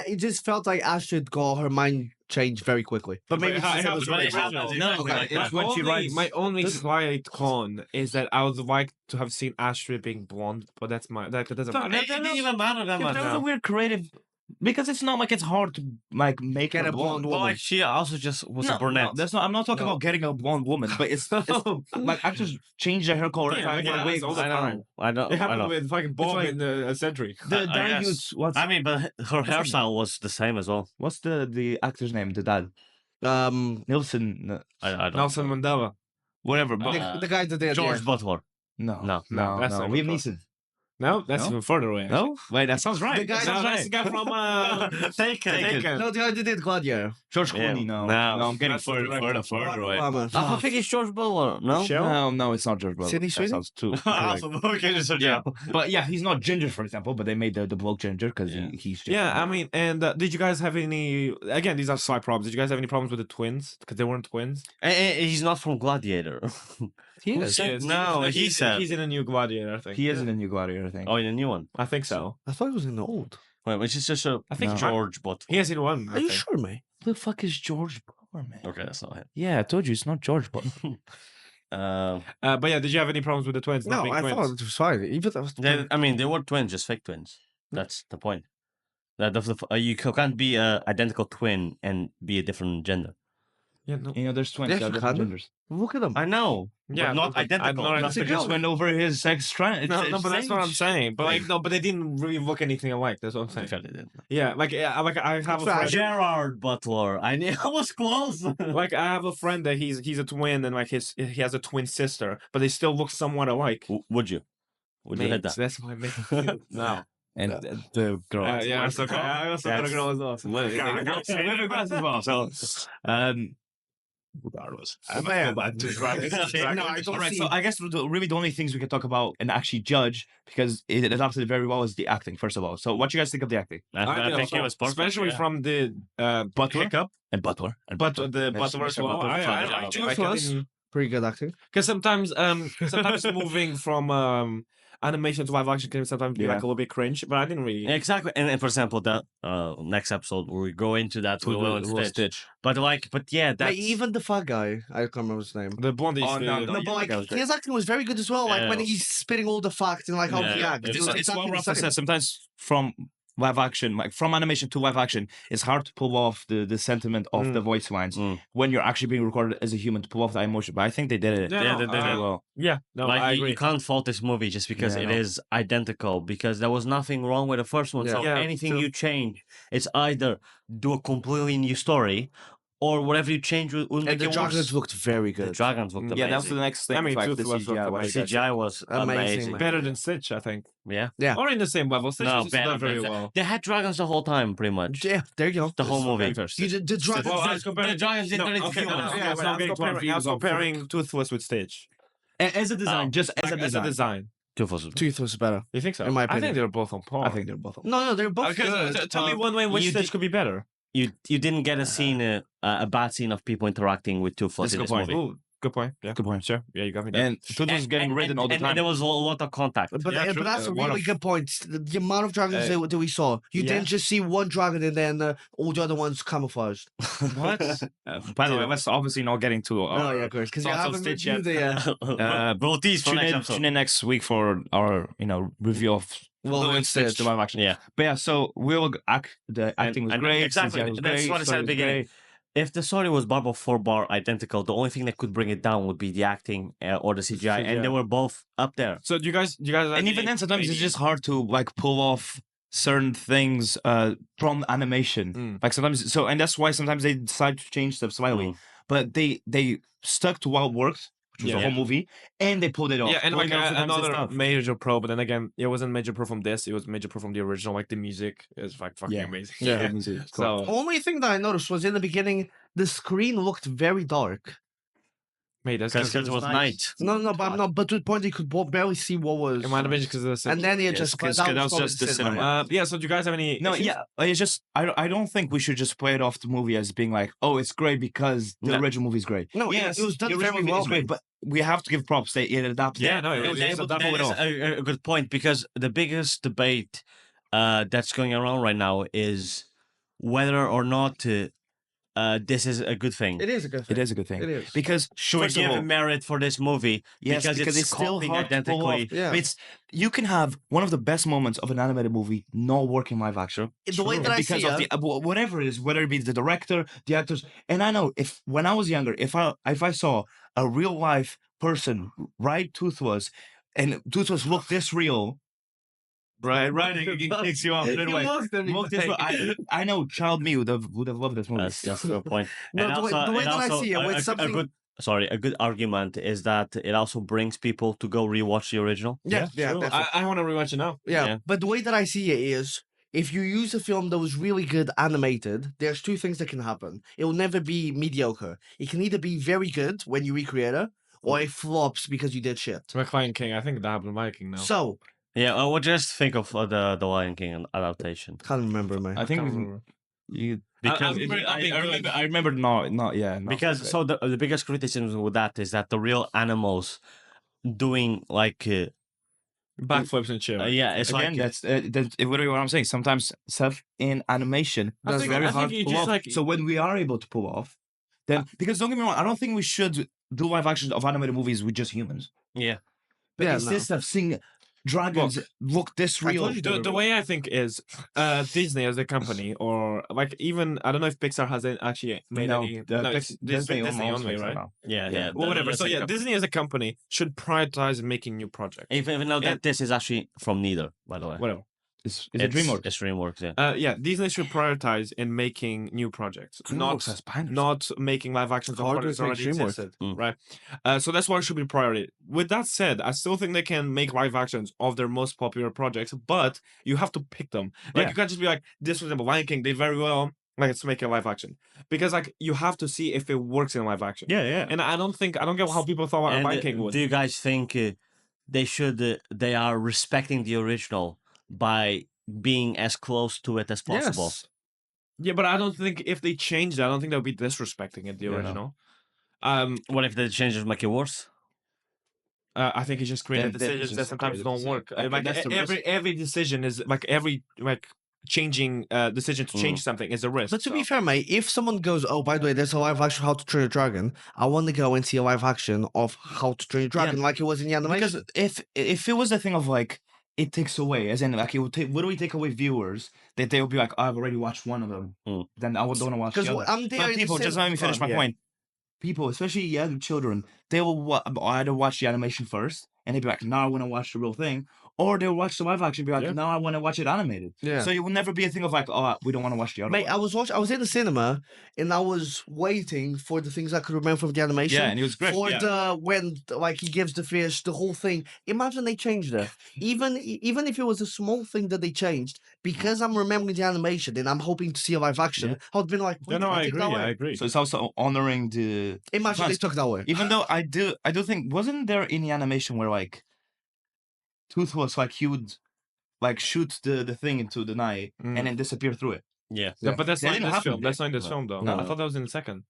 It just felt like Astrid got her mind changed very quickly. But maybe But it's it the same as happens, the right? original. No, Okay. it's when she writes. My only slight con is that I would like to have seen Astrid being blonde, but that doesn't matter. It didn't even matter that much. That was a weird creative. Because it's not like it's hard to like make Get a a blonde blonde Well, woman. like she also just was a No, brunette. no, that's not. I'm not talking about getting a blonde woman, but it's like I just changed the hair color. Yeah, I yeah, wigs. all the time. I know. It I happened know. with fucking Bob like- in a century. The I Danny guess. Hughes. What's I mean, but her hairstyle was the same as well. what's the actor's name? The dad. Nilsson. No, I don't. Nelson Mandela. whatever. But Uh, The guy that did George Butler. no, No, no, that's no. not Liam good. Neeson. No, that's even further away. Actually. No, wait, that sounds right. The guy- That's the guy from Taken. No, the guy that did Gladiator. George Yeah. Clooney. No, No. I'm getting That's further away. I think it's George Butler. No. No, it's not George Butler. Sydney That Sweeney? sounds too. correct. Okay, just Yeah, but yeah, he's not ginger, for example. But they made the bloke ginger because he's. Ginger. Yeah, I mean, and did you guys have any? Again, these are slight problems. Did you guys have any problems with the twins because they weren't twins? He's not from Gladiator. He Who is. said- No, he said. he's in a new Gladiator. I think He is in the new Gladiator, I think. Oh, in a new one. I think so. I thought he was in the old. Wait, which is just a. I think George Butler. He has in one. I Are you think. sure, mate? Who the fuck is George Butler, man? Okay, that's not him. Yeah, I told you it's not George Butler. But yeah, did you have any problems with the twins? not No, being I twins? thought it was fine. Even that was I mean, they were twins, just fake twins. That's the point. You can't be a identical twin and be a different gender. Yeah, no. You know, there's twins. Yes, There are you different can. genders. Look at them. I know. Yeah, but not but identical. I'm not He identical. just went over his sex trend. No, but that's what I'm saying. But like, no, but they didn't really look anything alike. That's what I'm saying. Okay, they did. Yeah, like I have a friend. Gerard Butler. I was close. Like I have a friend that he's a twin and like he has a twin sister, but they still look somewhat alike. Would you? Would you hit that? That's my mate. No. And the girl. Yeah, I also got a girl as well. as well. So, regardless. Alright, so I guess really the only things we can talk about and actually judge because it adapted very well is the acting. First of all, so what you guys think of the acting? I think it was perfect. Especially from the Butler hiccup, and Butler, but the Butler as well. Pretty good acting. Because sometimes moving from animation to live action can sometimes be like a little bit cringe, but I didn't really. Exactly, and for example, that next episode where we go into that with Will and Stitch. But yeah, that's Even the fat guy, I can't remember his name. The blondie. No, but like his acting was very good as well. Like when he's spitting all the facts and like how he acts. It's exactly what the Rafa same. says. Sometimes from live action, like from animation to live action, it's hard to pull off the sentiment of the voice lines when you're actually being recorded as a human to pull off that emotion. But I think they did it. Yeah, they did it well. Yeah, no, like I you agree. can't fault this movie just because it is identical, because there was nothing wrong with the first one. So Yeah, anything true. you change, it's either do a completely new story or whatever you change will make And the it dragons worse. looked very The good. dragons looked Yeah, that's amazing. the next thing. I mean, like, the Toothless CGI, looked what amazing. you guys- CGI was amazing. Better than Stitch, I think. Yeah. Yeah. Or in the same level. Stitch No, was better, done very better. well. They had dragons the whole time, pretty much. Yeah, there you go. The whole movie. The dragons. Well, I was comparing. The dragons didn't do anything. I was comparing Toothless with Stitch. As a design, just as a As a design. design. Tooth was better. You think so? In my I think opinion. they're both on par. I think they're both. No, they're both good. Tell me one way in which You Stitch did- could be better. You didn't get a scene, a bad scene of people interacting with Toothless in That's this a good movie. Ooh, good point. Yeah, Good point. sure. Yeah, you got me there. And Toothless is getting ridden all the and time. there was a lot of contact. But, Yeah, but true. that's a One really of- good point. The amount of dragons that we saw, you Yeah. didn't just see one dragon and then all the other ones camouflaged. What? By the way, let's obviously not getting too. Oh yeah, of course, because you thoughts on haven't Stitch reviewed it yet. We'll tease for Tune next in, episode. tune in next week for our review of Well, Lilo and Stitch to live action. Yeah. But yeah, so the acting was And great. exactly. CGI was That's great, what I said at the story was beginning. great. If the story was bar for bar identical, the only thing that could bring it down would be the acting or the CGI, and they were both up there. So do you guys And even then, sometimes it's just hard to like pull off certain things from animation. Like sometimes, and that's why sometimes they decide to change stuff slightly. But they stuck to what worked, which was the whole movie, and they pulled it off. Yeah, and like sometimes it's another tough. major pro, but then again, it wasn't major pro from this. It was major pro from the original. Like the music is like fucking amazing. Yeah. So Only thing that I noticed was in the beginning, the screen looked very dark. mate, that's Because it was night. No, but to the point you could barely see what was. It might have been because of the And then it just because that that was probably just the cinema. yeah. So do you guys have any? No, issues? yeah, it's just I don't think we should just play it off the movie as being like, oh, it's great because the original movie is great. No, yes, it was done the original very movie well. is great, but we have to give props that it adapted. Yeah, no, it was able to pull it That is off. a good point, because the biggest debate that's going around right now is whether or not this is a good thing. It is a good thing. It is a good thing. It is. Because Should we first of give all, merit for this movie? yes, because it's still copying hard to pull off. identically. Yeah. It's you can have one of the best moments of an animated movie not working live action. The way that I because see of it, the whatever it is, whether it be the director, the actors, and I know if when I was younger, if I saw a real life person ride Toothless, and Toothless looked this real. Right, it kicks you off. I know, child me would have loved this movie. That's a good point. No, And the way that I also see it, when a something- good a good argument is that it also brings people to go rewatch the original. Yeah, True. definitely. I want to rewatch it now. Yeah, but the way that I see it is, if you use a film that was really good animated, there's two things that can happen. It will never be mediocre. It can either be very good when you recreate it, or it flops because you did shit. Like Lion King, I think that happened to Viking now. So, Yeah, well, just think of the Lion King adaptation. can't remember, man. I think can't remember. Because I remember not yeah. because so the biggest criticism with that is that the real animals doing like Backflips and shit. yeah, it's again, like that's literally what I'm saying. Sometimes stuff in animation I that's think- very I hard think to you pull just off. like- So when we are able to pull off, then because don't get me wrong, I don't think we should do live actions of animated movies with just humans. yeah. But Yeah, instead of seeing dragons look this real, The way I think is Disney as a company, or like even I don't know if Pixar has actually made any. It's Disney only, right? Yeah. Well, whatever. That's So a yeah, company. Disney as a company should prioritize making new projects. Even though that this is actually from neither, by the way. Whatever. It's a DreamWorks. It's DreamWorks, yeah. Yeah, Disney should prioritize in making new projects, DreamWorks has bangers. not making live actions of what Hardware is already makes DreamWorks. existed, Mm. right? So that's why it should be priority. With that said, I still think they can make live actions of their most popular projects, but you have to pick them. Like Yeah. you can't just be like, this for example, Lion King did very well. Like let's make a live action because like you have to see if it works in live action. Yeah. And I don't get how people thought And, Lion King would. do you guys think they are respecting the original by being as close to it as possible? Yes. Yeah, but I don't think if they changed it, I don't think that would be disrespecting it, the Yeah, no. original. What if the changes make it worse? I think it's just creative Then decisions it's that just sometimes creative don't decision. work. Like, Like that's the risk. every decision is like every changing decision to change something is a risk. But to be so. fair, mate, if someone goes, oh, by the way, there's a live action How to Train Your Dragon, I want to go and see a live action of How to Train Your Dragon like it was in the animation. Because if it was the thing of like it takes away, as in like it would literally take away viewers that they would be like, oh, I've already watched one of them, then I would don't want to watch the other. I'm there But in the people, just same let me finish my time, yeah. point. People, especially young children, they will either watch the animation first and they'd be like, now I want to watch the real thing, or they'll watch the live action and be like, Yeah. now I want to watch it animated. Yeah. So it will never be a thing of like, oh, we don't want to watch the other Mate, one. I was in the cinema and I was waiting for the things I could remember from the animation. Yeah, and it was great. For yeah. the when like he gives the fish, the whole thing. Imagine they changed it. Even if it was a small thing that they changed, because I'm remembering the animation and I'm hoping to see a live action, Yeah. I would have been like, No, "Why no, did I they take agree. that away?" I agree. So it's also honoring the. Imagine they fans. took that away. Even though I do think, wasn't there any animation where like Tooth was like he would like shoot the thing into the night and then disappear through it. Yeah. Yeah, but that's That not in didn't this happen, film. did That's not in this No. film, though. No. I thought that was in the second.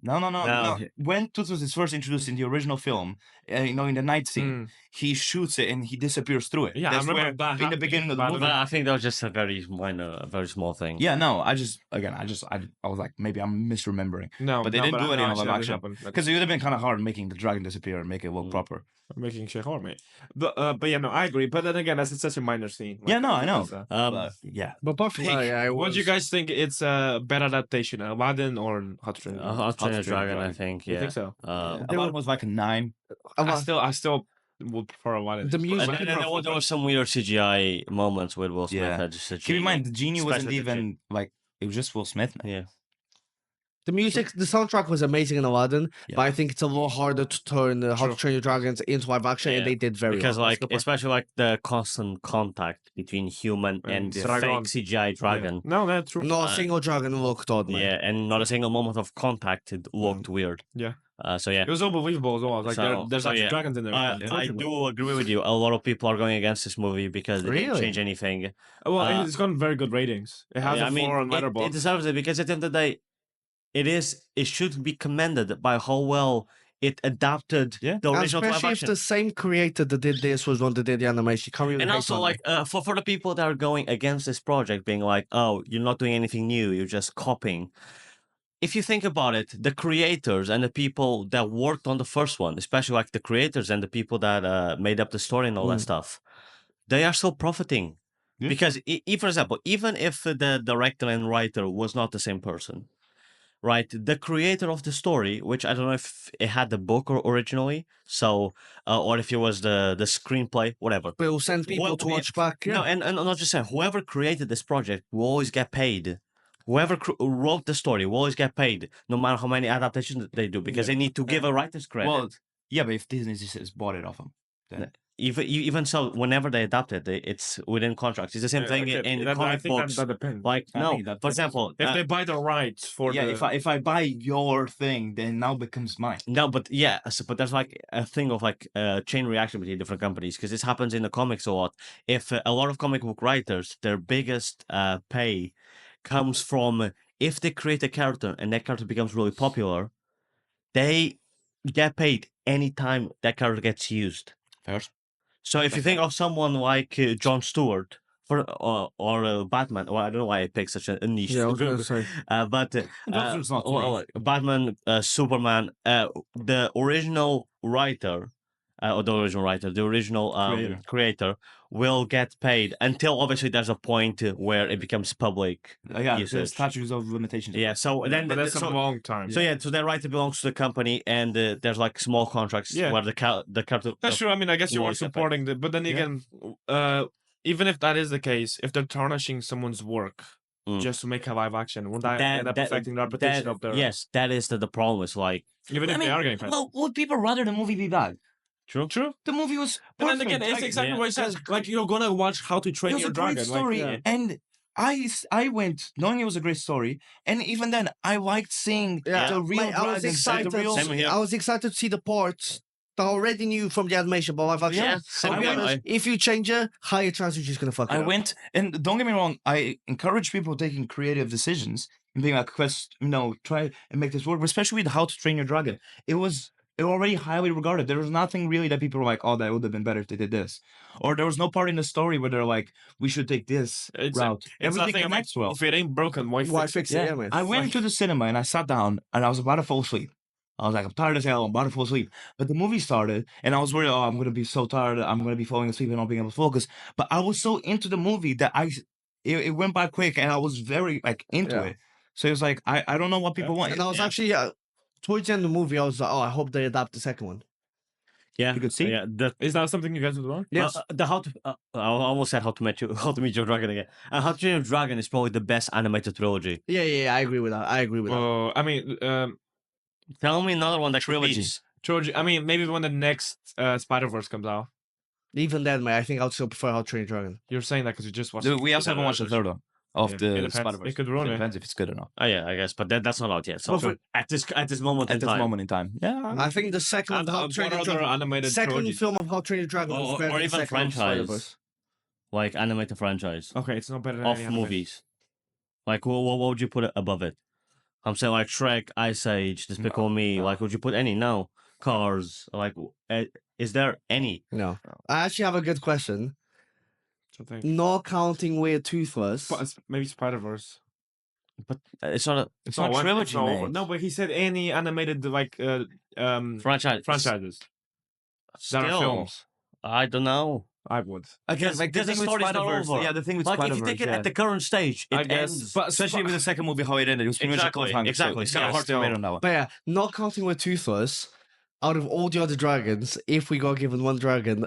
No. When Tooth was first introduced in the original film, in the night scene, he shoots it and he disappears through it. Yeah, I That's remember where that in the happening, beginning of the but I movie. But I think that was just a very minor, a very small thing. Yeah, no, I was like, maybe I'm misremembering. No, But they didn't do it in live that action. happened. Because it would have been kind of hard making the dragon disappear and make it look proper. Making shit hard, mate. But yeah, no, I agree. But then again, that's such a minor scene. Yeah, no, I know. it's, But, yeah. But apart from that, yeah, it What was. do you guys think? It's a better adaptation, Aladdin or How to Train Your Dragon? How to Train Your Train Your Dragon, I Dragon. think. You Yeah. think so? Aladdin was like a 9. I still would prefer Aladdin. The music- And then there were some weird CGI moments with Will Smith. Yeah. that just Keep in mind, the genie wasn't Especially the even like it was just Will Smith. Man. Yeah. The music, the soundtrack was amazing in Aladdin, Yeah. but I think it's a lot harder to turn How to Train Your Dragons into live action, and Yeah. they did very Because well. like especially like the constant contact between human and the fake dragon. CGI dragon. No, that's true. Not a single dragon looked odd, man. Yeah, and not a single moment of contact it looked weird. Yeah. So yeah. It was unbelievable as well. I was like, there's so actually yeah. dragons in there. I do agree with you. A lot of people are going against this movie because it didn't Really? change anything. Well, it's gotten very good ratings. It has Yeah, a 4 on it Letterboxd. deserves it because at the end of the day, it should be commended by how well it adapted Yeah. the And original to live especially if action. the same creator that did this was one that did the animation. You can't really And hate also, on like, for the people that are going against this project, being like, "Oh, you're not doing anything new; you're just copying." If you think about it, the creators and the people that worked on the first one, especially like the creators and the people that made up the story and all that stuff, they are still profiting. Yeah. Because, for example, even if the director and writer was not the same person, right? The creator of the story, which I don't know if it had the book originally, so or if it was the screenplay, whatever. But it will send people Well, to watch back. No, and not just saying, whoever created this project will always get paid whoever wrote the story will always get paid, no matter how many adaptations they do, because they need to give a writer's credit. Well, yeah, but if Disney just bought it off them, then Even so, whenever they adapt it, it's within contracts. It's the same thing in comic books. That depends. Like I for example, if they buy the rights for if I buy your thing, then now becomes mine. no, but yeah, but there's like a thing of like chain reaction between different companies because this happens in the comics a lot. If a lot of comic book writers, their biggest pay comes from if they create a character and that character becomes really popular, they get paid anytime that character gets used. Fair. So if you think of someone like Jon Stewart or Batman, well, I don't know why I picked such a niche. Yeah, I was gonna say. But John's not Batman, Superman, the original writer, the original creator will get paid until obviously there's a point where it becomes public. Yeah, usage. there's statutes of limitations. Yeah, so then but that's a long time. So so the writer belongs to the company, and there's like small contracts where the character. That's true. I mean, I guess you are always get paid. supporting the, but then again, even if that is the case, if they're tarnishing someone's work just to make a live action, won't that end up affecting the reputation of their? Yes, that is the problem. Is like even if they are getting paid. Well, would people rather the movie be bad? True. The movie was But perfect. then again, it's Like, exactly what it says. Like you're gonna watch How to it Train was Your a great Dragon. story, and I went knowing it was a great story, and even then I liked seeing the real I was dragons, excited. the real. Same here. I was excited to see the parts that I already knew from the animation, but live action. Yeah, same To be here. honest, if you change it, higher chance you're just gonna fuck it I up. went, and don't get me wrong, I encourage people taking creative decisions and being like, try and make this work, especially with How to Train Your Dragon. It was already highly regarded. There was nothing really that people were like, oh, that would have been better if they did this. Or there was no part in the story where they're like, we should take this route. Everything connects well. If it ain't broken, why fix it? Fix it? Yeah, man. I went into the cinema and I sat down and I was about to fall asleep. I was like, I'm tired as hell. I'm about to fall asleep. But the movie started and I was worried, I'm going to be so tired. I'm going to be falling asleep and not being able to focus. But I was so into the movie that it went by quick and I was very into it. So it was like, I don't know what people want. And I was actually, towards the end of the movie, I was like, oh, I hope they adapt the second one. Yeah, you could see. Yeah, Is that something you guys would want? Yes. I almost said How to Meet Your Dragon again. How to Train Your Dragon is probably the best animated trilogy. Yeah, I agree with that. I mean, Tell me another one that Trilogies. Trilogy. I mean, maybe when the next Spider-Verse comes out. Even then, man, I think I would still prefer How to Train Your Dragon. You're saying that because you just watched. Dude, we also haven't watched the third one of It the depends. Spider-Verse. It could ruin it. Depends if it's good or not. Oh yeah, I guess, but that's not out yet. So at this moment At this moment in time. Yeah. I think the second And of How to Train Your Dragon, animated second trilogies. film of How to Train Your Dragon, was better or than even second of franchise, Spider-Verse. like animated franchise Okay, it's not better than of any animated. movies. Like what would you put it above it? I'm saying like Shrek, Ice Age, Despicable Me. Like, would you put any? No. Cars. Like, is there any? No. I actually have a good question. So think. Not counting Weird Toothless. Maybe Spider-Verse. But it's not a It's not a trilogy, mate. No, but he said any animated franchise. franchises. that are Still, films. I don't know. I would. Again, like the Because the thing with story's not Spider-Verse. over. Yeah, the thing with Like, if Spider-Verse. you take it at the current stage, it I guess, ends. but Especially with the second movie, how it ended. It was pretty much a Exactly, cliffhanger, so exactly. it's kind of Yeah, hard to wait on that one. But yeah, not counting Weird Toothless, out of all the other dragons, if we got given one dragon,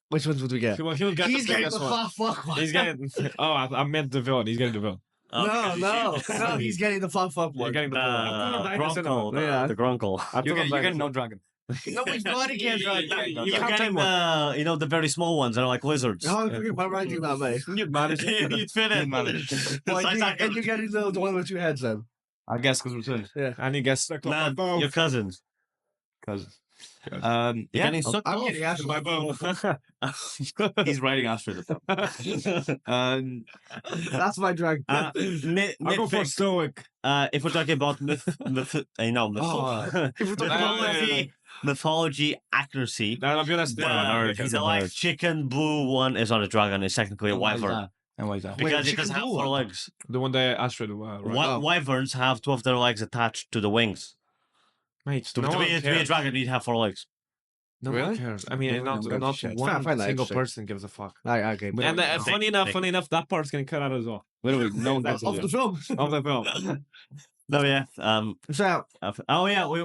which ones would we get? Well, he'll get He's the getting biggest the one. fuck one. He's getting. Oh, I meant the villain. He's getting the villain. No, he's getting the fuck You're one. getting the villain. Grunkle. Yeah. The Grunkle. You're getting no dragon. No, he's not again. You're getting the very small ones that are like lizards. How am I writing that, mate? You'd manage it. You'd fit in. And you're getting the one with two heads then. I guess because we're twins. Yeah. And he gets stuck Nah, your cousins. Cousins. You're Yeah. getting sucked I'm off. getting Astro. My bone. He's writing Astro the film. That's my dragon. I'll go for Nitpick. stoic. If we're talking about mythology accuracy, No, I'll be honest. the like chicken blue one is not a dragon. It's technically a wyvern And why is that? because Wait, it doesn't have chicken blue 4 one? legs. The one that Astrid, right? Wyverns have 2 of their legs attached to the wings. Mate, To no one be a cares. dragon, you'd have 4 legs. No Really? one cares. I mean, No, not no, not shit. one I find that single interesting. person gives a fuck. Okay. And funny enough, that part's getting cut out as well. Literally, no one That's does Of the film. Of the film. No, yeah. So, Oh yeah. We.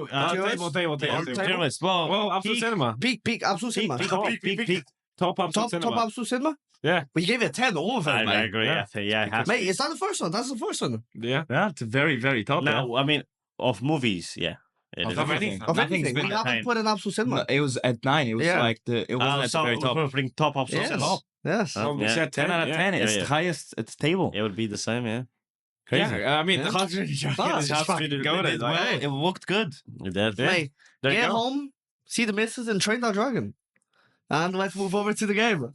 Table. Tier list. Well, Well, Absolute Cinema. peak, absolute cinema. Peak. Top Top Absolute Cinema. absolute cinema. Yeah. But you gave it a 10, all of them. I agree. Yeah. Yeah, it has Mate, to. it's not the first one. That's the first one. Yeah. Yeah, it's very, very top. No, I mean, of movies, yeah. It Of is. everything. Of Nothing's anything. We been haven't put an absolute cinema. No, it was at 9. It was Yeah. like it wasn't at the very top. We're putting top of Yes. top. Yes. Well, we Yeah. said 10 out of 10. It's Yeah. the highest. It's stable. It would be the same, yeah. Crazy. Yeah, I mean, Yeah. the How to Train Your Dragon Nice. is It's absolutely fucking goated. It, well, Like, it looked good. That, yeah. Mate, There you get go. home, see the missus, and train that dragon. And let's move over to the game.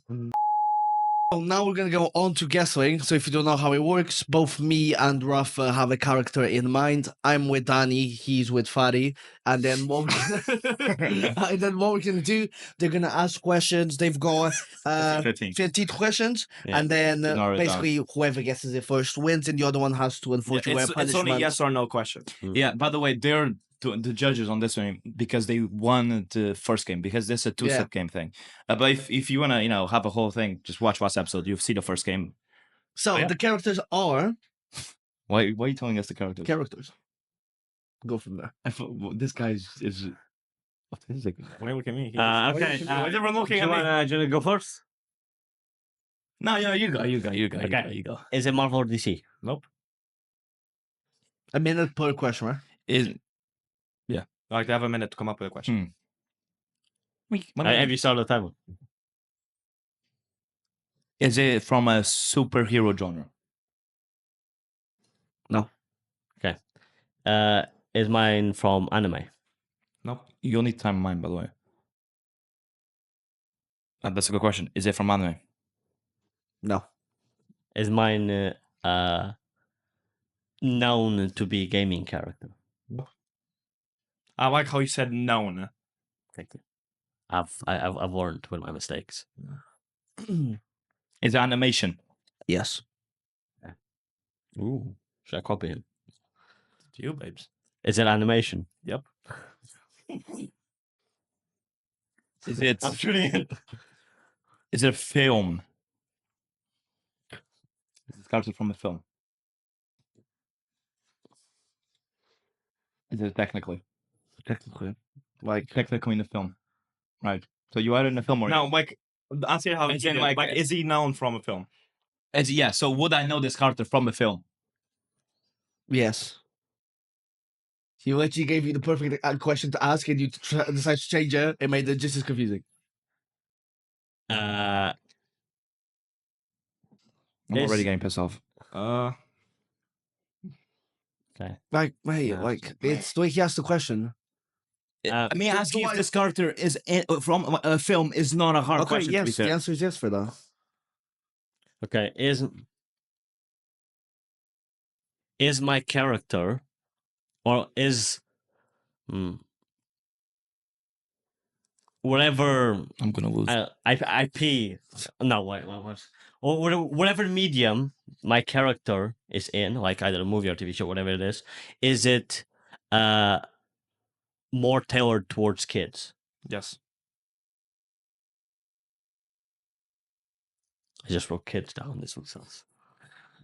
So now we're going to go on to GuessLink. So if you don't know how it works, both me and Rafa have a character in mind. I'm with Danny, he's with Fadi. And then what we're going to do, they're going to ask questions. They've got 15. 15 questions. Yeah. And then Ignore it, basically whoever guesses it first wins, and the other one has to unfortunately wear it's punishment. only yes or no question. Yeah, by the way, they're the judges on this one because they won the first game because this is a two-step game thing. But if you want to, have a whole thing, just watch last episode. You've seen the first game. So the characters are Why are you telling us the characters? characters. Go from there. This guy is autistic. Why look at me? Okay. Why is everyone looking do at you me? wanna go first? No, you go. Okay. You go. Is it Marvel or DC? Nope. A minute per question, right? Is Like, they have a minute to come up with a question. Have you started the timer? Is it from a superhero genre? No. Okay. Is mine from anime? Nope. You need time in mind, by the way. That's a good question. Is it from anime? No. Is mine known to be a gaming character? I like how you said known. Thank you. I've learned with my mistakes. Is it animation? Yes. Ooh. Should I copy him? It's you, babes. Is it animation? Yep. Is it? I'm shooting it. Is it a film? Is it started from a film? Is it technically? Technically in the film, right? So you are in a film or No, like, answer how As you in, did. like- Like, is he known from a film? yeah. So would I know this character from a film? Yes. He literally gave you the perfect question to ask, and you decided to change it. It made it just as confusing. I'm Is- already getting pissed off. Okay. Like, mate, Yeah. like it's the way he asked the question. May I do- ask do you I- if this character is from a film? Is not a hard Okay, question. To be yes, fair. the answer is yes for that. Okay. Is my character, or is whatever I'm gonna lose. IP? No, wait, what? Or whatever medium my character is in, like either a movie or TV show, whatever it is it more tailored towards kids? Yes. I just wrote kids down. This makes sense.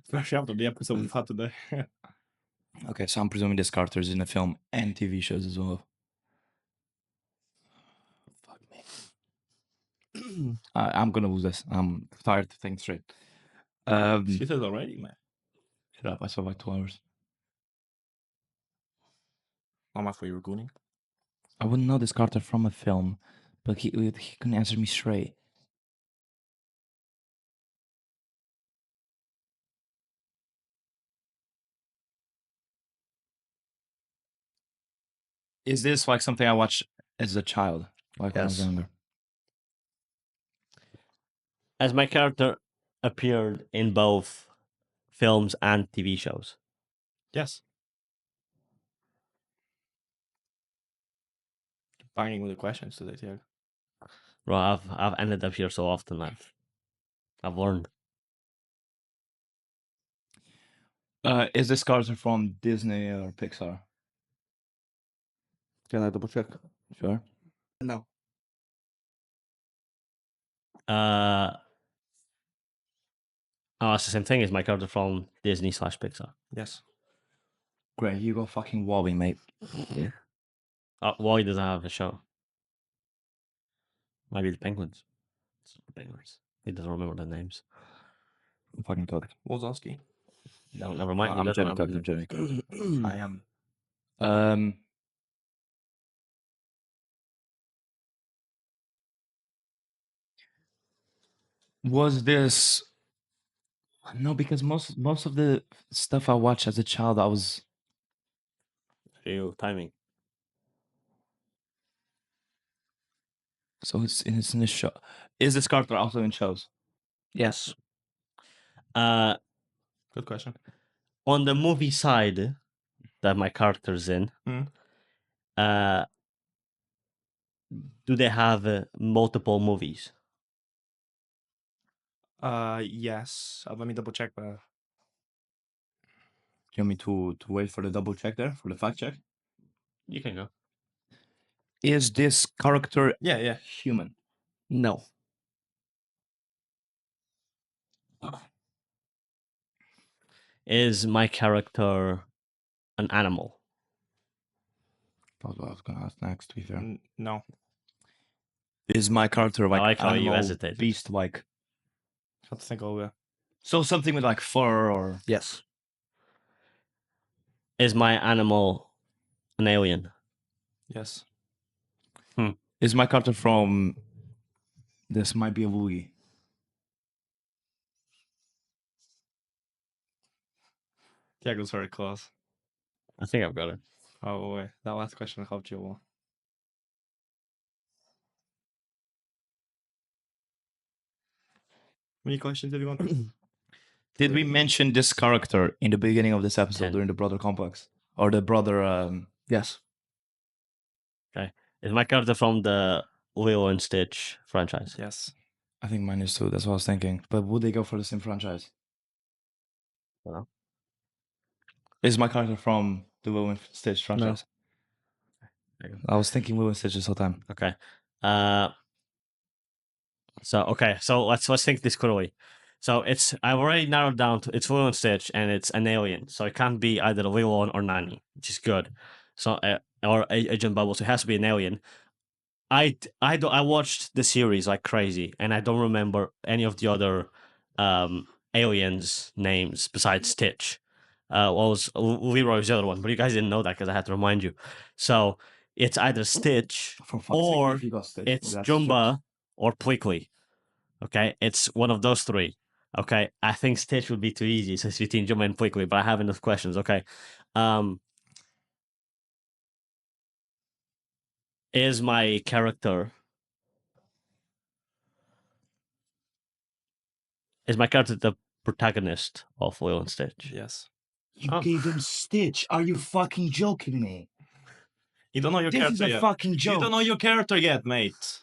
Especially after the episode we've had today. Okay, so I'm presuming this character is in a film and TV shows as well. Fuck me. I'm gonna lose this. I'm tired to think straight. She says already, man. Shut up! I saw like 2 hours. I'm after you were gooning. I wouldn't know this character from a film, but he couldn't answer me straight. Is this like something I watched as a child, like when I was Yes. younger? Has my character appeared in both films and TV shows? Yes. Banging with the questions today, Tiago. Well, I've ended up here so often. I've learned. Is this character from Disney or Pixar? Can I double check? Sure. No. Oh, it's the same thing as my character from Disney/Pixar. Yes. Great, you go fucking Wally, mate. Why does it have a show? Maybe the Penguins. It's the Penguins. He doesn't remember the names. I'm fucking cooked. Wozowski. No, never mind. He I'm doesn't Jenny cooked. remember. I'm Jenny cooked. I am. Was this? No, because most of the stuff I watched as a child, I was. You timing. So it's in a show. Is this character also in shows? Yes. Good question. On the movie side that my character's in, do they have multiple movies? Yes. Let me double check. But You want me to wait for the double check there for the fact check? You can go. Is this character yeah. human? No. Is my character an animal? That's what I was gonna ask next. To be fair, No. is my character like like how you animal, hesitated. beast like? I have to think over. So something with like fur or Yes. Is my animal an alien? Yes. is my character from? This might be a Woogie. Diego's very close. I think I've got it. Oh, wait. That last question helped you a lot. How many questions did you want? Did we mention this character in the beginning of this episode 10. during the brother complex or the brother? Yes. Okay. Is my character from the Lilo and Stitch franchise? Yes. I think mine is too. That's what I was thinking. But would they go for the same franchise? I don't know. Is my character from the Lilo and Stitch franchise? There you go. I was thinking Lilo and Stitch this whole time. Okay. So let's think this clearly. So I've already narrowed down to it's Lilo and Stitch and it's an alien. So it can't be either Lilo or Nani, which is good. So or Agent Bubbles. It has to be an alien. I watched the series like crazy, and I don't remember any of the other aliens' names besides Stitch. Leroy was the other one, but you guys didn't know that because I had to remind you. So it's either Stitch or it's Jumba or Plickly. Okay, it's one of those three. Okay, I think Stitch would be too easy, so it's between Jumba and Plickly, but I have enough questions. Okay, is my character the protagonist of Lilo and Stitch? Yes. You gave him Stitch. Are you fucking joking me? You don't know your This is character a yet. fucking joke. You don't know your character yet, mate.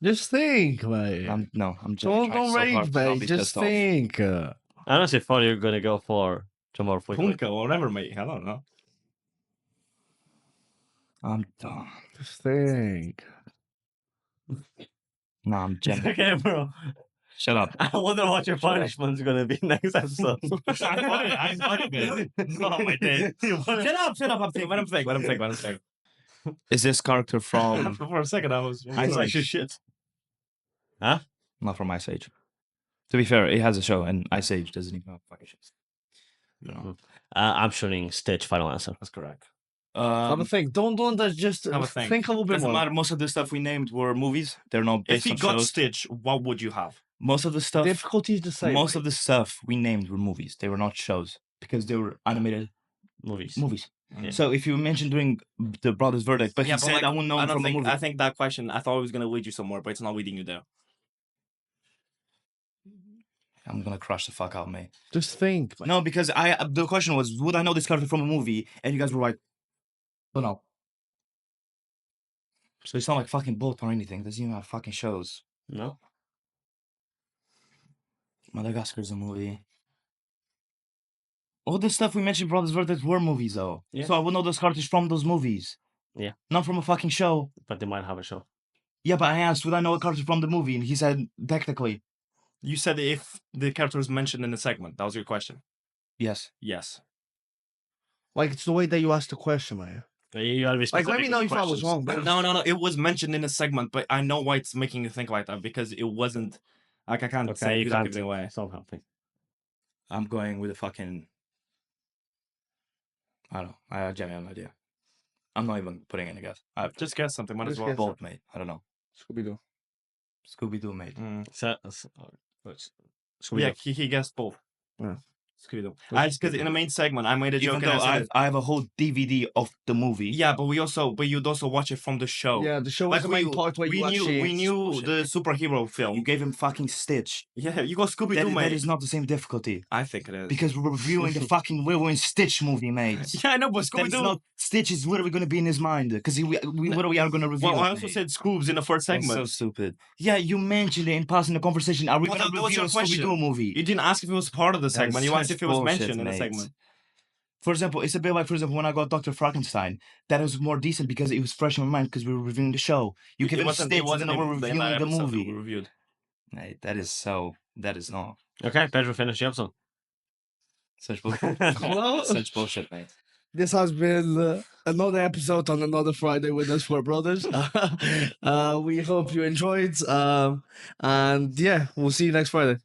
Just think, mate. I'm Don't rage, mate. Just think. I honestly thought you were gonna go for Jumba or Plickly. Punka or whatever, mate. I don't know. I'm done. Just think. No, I'm genuine. Okay, bro. Shut up. I wonder what your punishment's gonna be next episode. I'm fucking good. Not on my day. Shut up. I'm saying. Let him think. Is this character from? For a second, I was Ice like, Age. shit. Huh? Not from Ice Age. To be fair, it has a show, and Ice Age doesn't even have fucking shit. No. I'm shooting Stitch. Final answer. That's correct. Have a think. Don't just Have a think. think a little bit Doesn't more. matter. Most of the stuff we named were movies. They're not based If on you got shows. Stitch, what would you have? Most of the stuff. Difficulties to say. Most of the stuff we named were movies. They were not shows because they were animated Movies. Yeah. So if you mentioned during the Brothers Verdict, but Yeah, he said like, I wouldn't know him from a movie. I think that question, I thought it was going to lead you somewhere, but it's not leading you there. I'm gonna crush the fuck out, mate. Just think. No, because the question was, would I know this character from a movie? And you guys were like, don't know. So it's not like fucking boat or anything. It doesn't even have fucking shows. No. Madagascar's a movie. All the stuff we mentioned, Brothers Verdict, were movies, though. Yeah. So I would know those characters from those movies. Yeah. Not from a fucking show. But they might have a show. Yeah, but I asked, would I know a character from the movie? And he said, technically. You said if the character was mentioned in the segment. That was your question. Yes. Yes. Like, it's the way that you asked the question, man. You gotta be Like, let me know if I was wrong. No. It was mentioned in a segment, but I know why it's making you think like that because it wasn't. Like I can't say you without can't giving it away. Stop helping. I'm going with a fucking. I don't know. I have a genuine idea. I'm not even putting any guess. Just guess something. Might as Just well. guess. Bolt, mate. I don't know. Scooby-Doo. Scooby-Doo, mate. Yeah, he guessed both. Yeah. Scooby-Doo. Because in the main segment, I made a joke. Even though I have a whole DVD of the movie. Yeah, but you'd also watch it from the show. Yeah, the show was the main part where we knew the superhero film. You gave him fucking Stitch. Yeah, you got Scooby-Doo, mate. That is not the same difficulty. I think it is. Because we're reviewing the fucking Willow and Stitch movie, mate. Yeah, I know, but Scooby-Doo. Stitch is literally going to be in his mind. Because we literally are going to review Well, it, I also mate. said Scoobs in the first segment. That's so stupid. Yeah, you mentioned it in passing the conversation. Are we going to review a Scooby-Doo movie? You didn't ask if it was part of the segment. You asked if it was mentioned in the segment. For example, it's a bit like, when I got Dr. Frankenstein, that was more decent because it was fresh in my mind because we were reviewing the show. You give it Stitch and then we're reviewing the movie. Reviewed. Mate, that is not. Okay, Pedro, finish the episode. Such bullshit. Such bullshit, mate. This has been another episode on another Friday with us four brothers. We hope you enjoyed. And yeah, we'll see you next Friday.